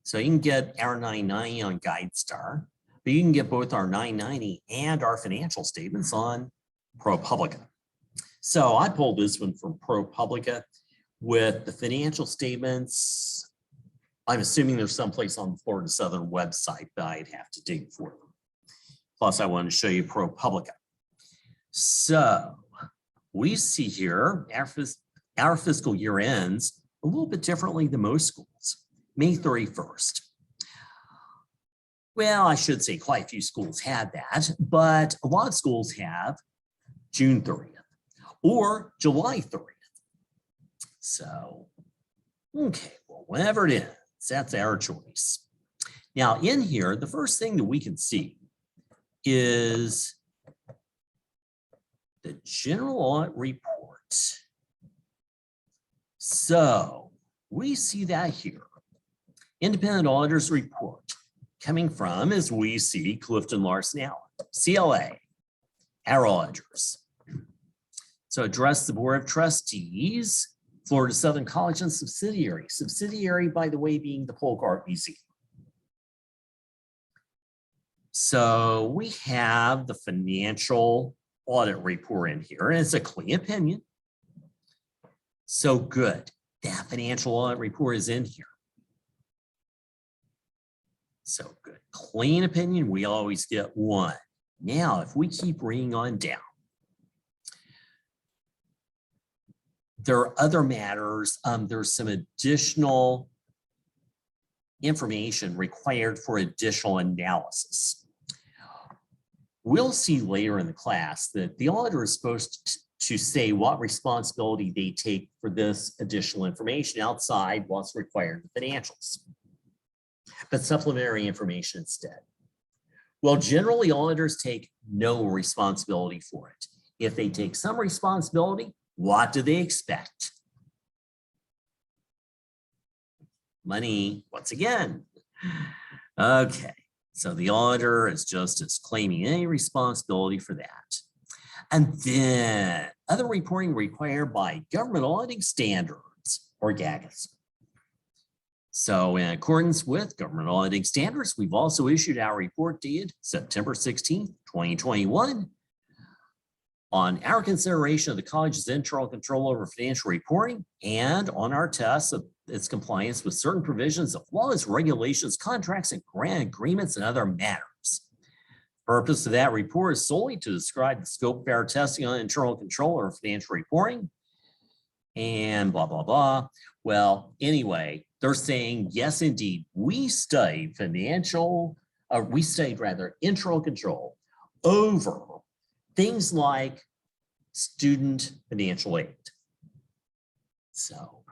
So you can get our $9.90 on GuideStar, but you can get both our $9.90 and our financial statements on ProPublica. So I pulled this one from ProPublica with the financial statements. I'm assuming there's someplace on the Florida Southern website that I'd have to dig for them. Plus, I want to show you ProPublica. So we see here our fiscal year ends a little bit differently than most schools. May 31st. Well, I should say quite a few schools had that, but a lot of schools have June 30th or July 30th. So, okay, well, whenever it is, that's our choice. Now in here, the first thing that we can see is the general audit report. So we see that here. Independent auditors report coming from, as we see, Clifton Larson Allen, CLA, our auditors. So address the Board of Trustees, Florida Southern College and subsidiary. Subsidiary, by the way, being the Pcob Museum. So we have the financial audit report in here, and it's a clean opinion. So good, that financial audit report is in here. So good, clean opinion, we always get one. Now, if we keep reading on down, there are other matters. There's some additional information required for additional analysis. We'll see later in the class that the auditor is supposed to say what responsibility they take for this additional information outside what's required in the financials, but supplementary information instead. Well, generally auditors take no responsibility for it. If they take some responsibility, what do they expect? Money, once again. Okay, so the auditor is just disclaiming any responsibility for that. And then other reporting required by government auditing standards, or GAGAs. So in accordance with government auditing standards, we've also issued our report dated September 16th, 2021 on our consideration of the college's internal control over financial reporting and on our tests of its compliance with certain provisions of laws, regulations, contracts, and grant agreements and other matters. The purpose of that report is solely to describe the scope of our testing on internal control over financial reporting and blah, blah, blah. Well, anyway, they're saying, yes, indeed, we studied internal control over things like student financial aid. So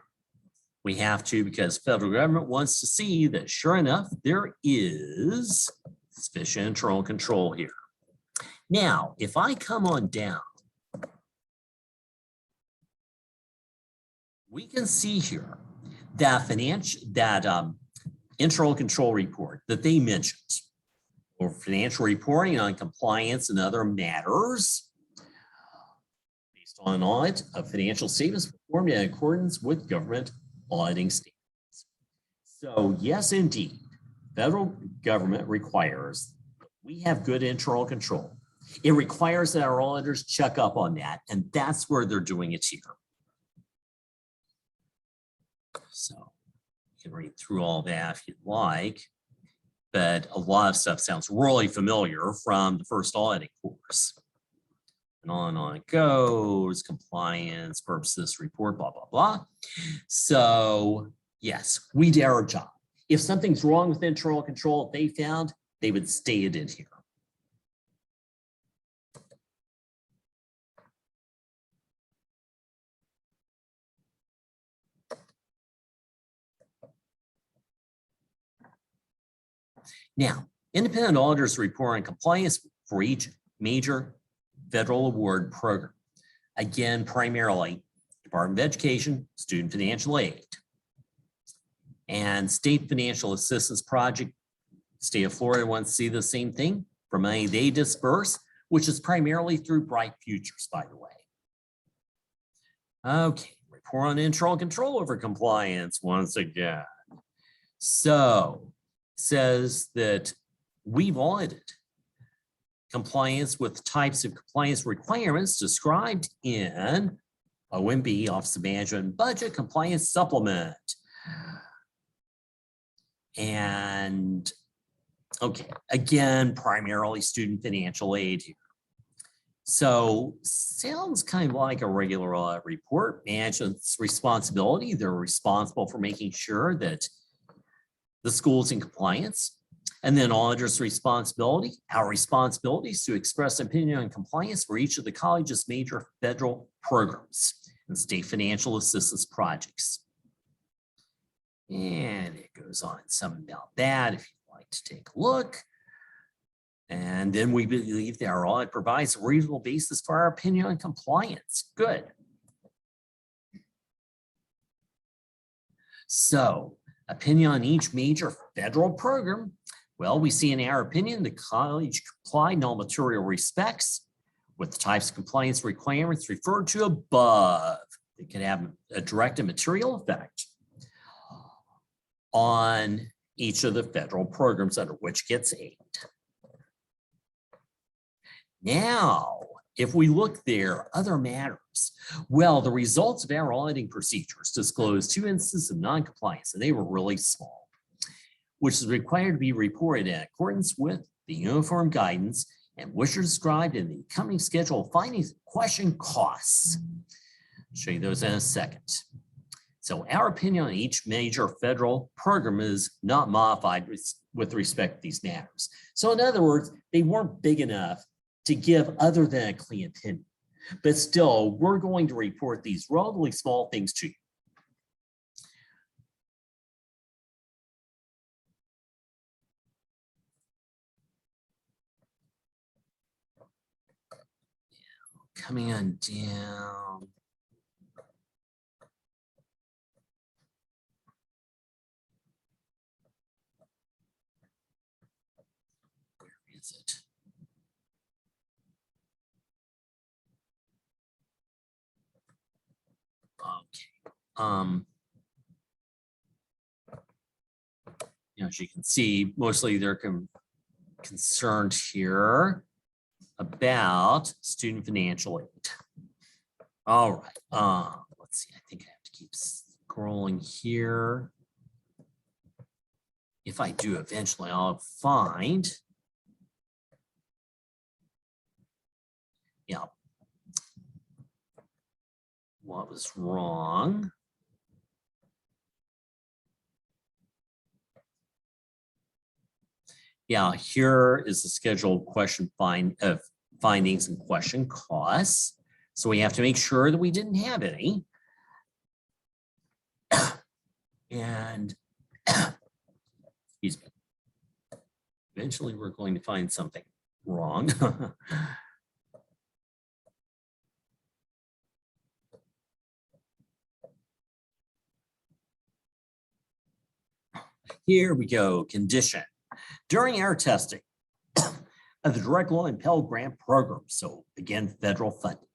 we have to, because federal government wants to see that sure enough, there is sufficient internal control here. Now, if I come on down, we can see here that internal control report that they mentioned for financial reporting on compliance and other matters based on audit of financial statements performed in accordance with government auditing standards. So yes, indeed, federal government requires we have good internal control. It requires that our auditors check up on that, and that's where they're doing it here. So you can read through all that if you'd like, but a lot of stuff sounds really familiar from the first auditing course. And on it goes, compliance, purposes, report, blah, blah, blah. So yes, we did our job. If something's wrong with internal control, they found, they would state it in here. Now, independent auditors report on compliance for each major federal award program. Again, primarily Department of Education, Student Financial Aid, and State Financial Assistance Project. State of Florida wants to see the same thing for money they disperse, which is primarily through Bright Futures, by the way. Okay, report on internal control over compliance once again. So says that we've audited compliance with types of compliance requirements described in OMB, Office of Management and Budget Compliance Supplement. And okay, again, primarily student financial aid here. So sounds kind of like a regular audit report. Management's responsibility. They're responsible for making sure that the school's in compliance. And then auditors' responsibility. Our responsibility is to express opinion on compliance for each of the college's major federal programs and state financial assistance projects. And it goes on some about that if you'd like to take a look. And then we believe that our audit provides a reasonable basis for our opinion on compliance. Good. So, opinion on each major federal program. Well, we see in our opinion, the college complied in all material respects with the types of compliance requirements referred to above. It can have a direct and material effect on each of the federal programs under which gets aid. Now, if we look there, other matters. Well, the results of our auditing procedures disclosed 2 instances of non-compliance, and they were really small, which is required to be reported in accordance with the uniform guidance and which are described in the accompanying schedule of findings and question costs. I'll show you those in a second. So our opinion on each major federal program is not modified with respect to these matters. So in other words, they weren't big enough to give other than a clean opinion. But still, we're going to report these relatively small things to you. Coming on down. Where is it? Okay. as you can see, mostly they're concerned here about student financial aid. All right, let's see, I think I have to keep scrolling here. If I do, eventually I'll find, yeah, what was wrong. Yeah, here is the scheduled question findings and question costs. So we have to make sure that we didn't have any. And excuse me. Eventually we're going to find something wrong. Here we go, condition. During our testing of the Direct Loan and Pell Grant program, so again, federal funding,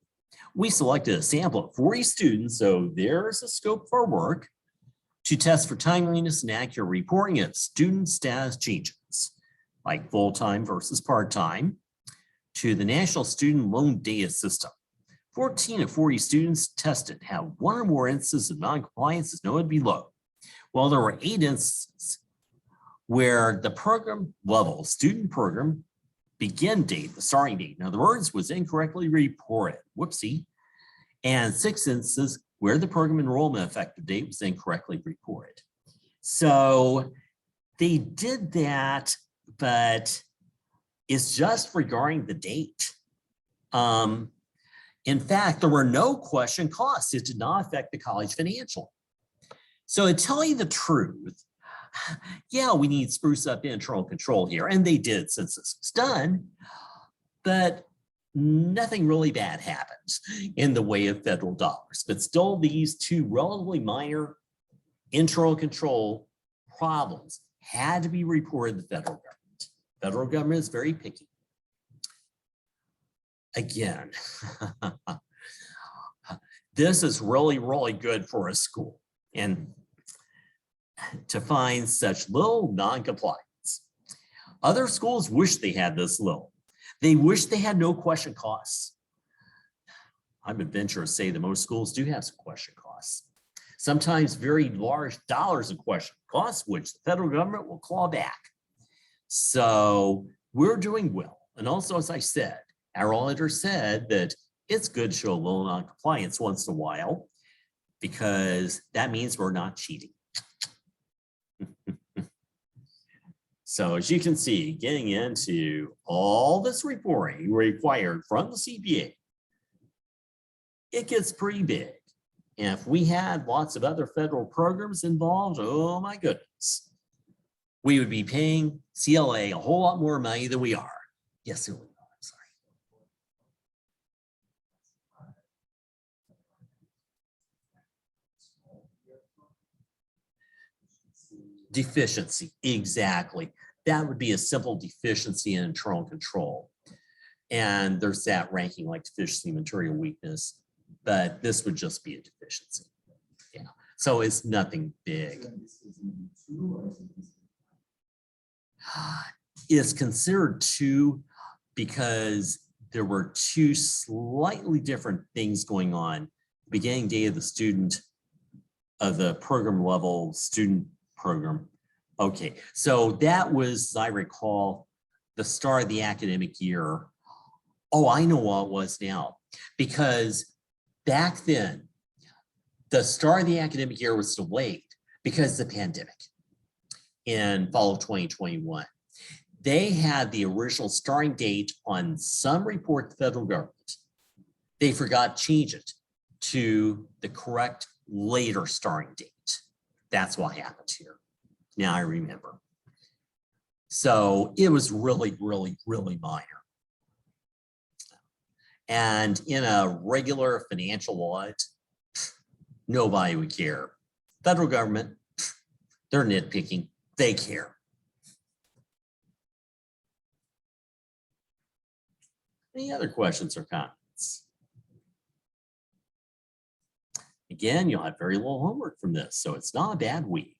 we selected a sample of 40 students, so there's a scope for work, to test for timeliness and accurate reporting of student status changes, like full-time versus part-time, to the National Student Loan Data System. 14 of 40 students tested have one or more instances of non-compliance as noted below. Well, there were 8 instances where the program level, student program begin date, the starting date, in other words, was incorrectly reported, whoopsie, and 6 instances where the program enrollment effective date was incorrectly reported. So they did that, but it's just regarding the date. In fact, there were no question costs. It did not affect the college financially. So to tell you the truth, yeah, we need to spruce up internal control here, and they did since this was done, but nothing really bad happens in the way of federal dollars. But still, these 2 relatively minor internal control problems had to be reported to the federal government. Federal government is very picky. Again, this is really, really good for a school. And to find such little non-compliance. Other schools wish they had this little. They wish they had no question costs. I would venture to say that most schools do have some question costs. Sometimes very large dollars in question costs, which the federal government will claw back. So we're doing well. And also, as I said, our auditor said that it's good to show a little non-compliance once in a while, because that means we're not cheating. So as you can see, getting into all this reporting required from the CPA, it gets pretty big. And if we had lots of other federal programs involved, oh my goodness, we would be paying CLA a whole lot more money than we are. Yes, it would. I'm sorry. Deficiency, exactly. That would be a simple deficiency in internal control. And there's that ranking like deficiency, material weakness, but this would just be a deficiency. Yeah, so it's nothing big. It's considered 2 because there were 2 slightly different things going on. Beginning date of the student of the program level student program. Okay, so that was, as I recall, the start of the academic year. Oh, I know what it was now, because back then, the start of the academic year was delayed because of the pandemic in fall of 2021. They had the original starting date on some report to the federal government. They forgot to change it to the correct later starting date. That's what happened here. Now I remember. So it was really, really, really minor. And in a regular financial audit, nobody would care. Federal government, they're nitpicking, they care. Any other questions or comments? Again, you'll have very little homework from this, so it's not a bad week.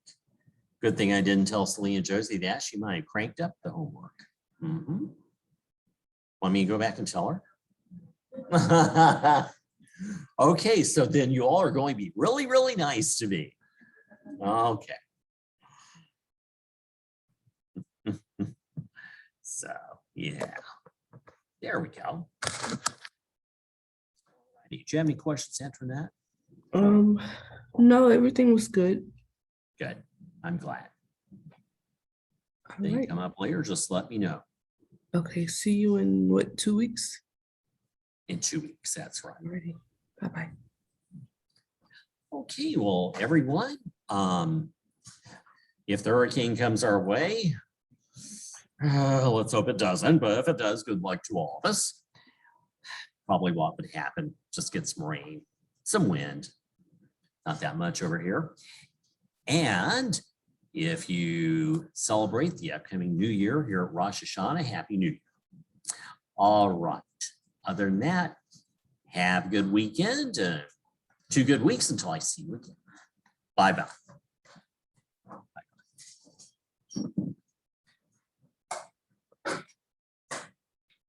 Good thing I didn't tell Selena Josie that. She might have cranked up the homework. Want me to go back and tell her? Okay, so then you all are going to be really, really nice to me. Okay. So, yeah, there we go. Do you have any questions after that? No, everything was good. Good. I'm glad. All They right. come up later, just let me know. Okay, see you in what, 2 weeks? In 2 weeks, that's right. Alrighty. Bye-bye. Okay, well, everyone, if the hurricane comes our way, let's hope it doesn't, but if it does, good luck to all of us. Probably what would happen, just get some rain, some wind, not that much over here. And if you celebrate the upcoming new year here at Rosh Hashanah, Happy New Year. All right. Other than that, have a good weekend. 2 good weeks until I see you again. Bye-bye.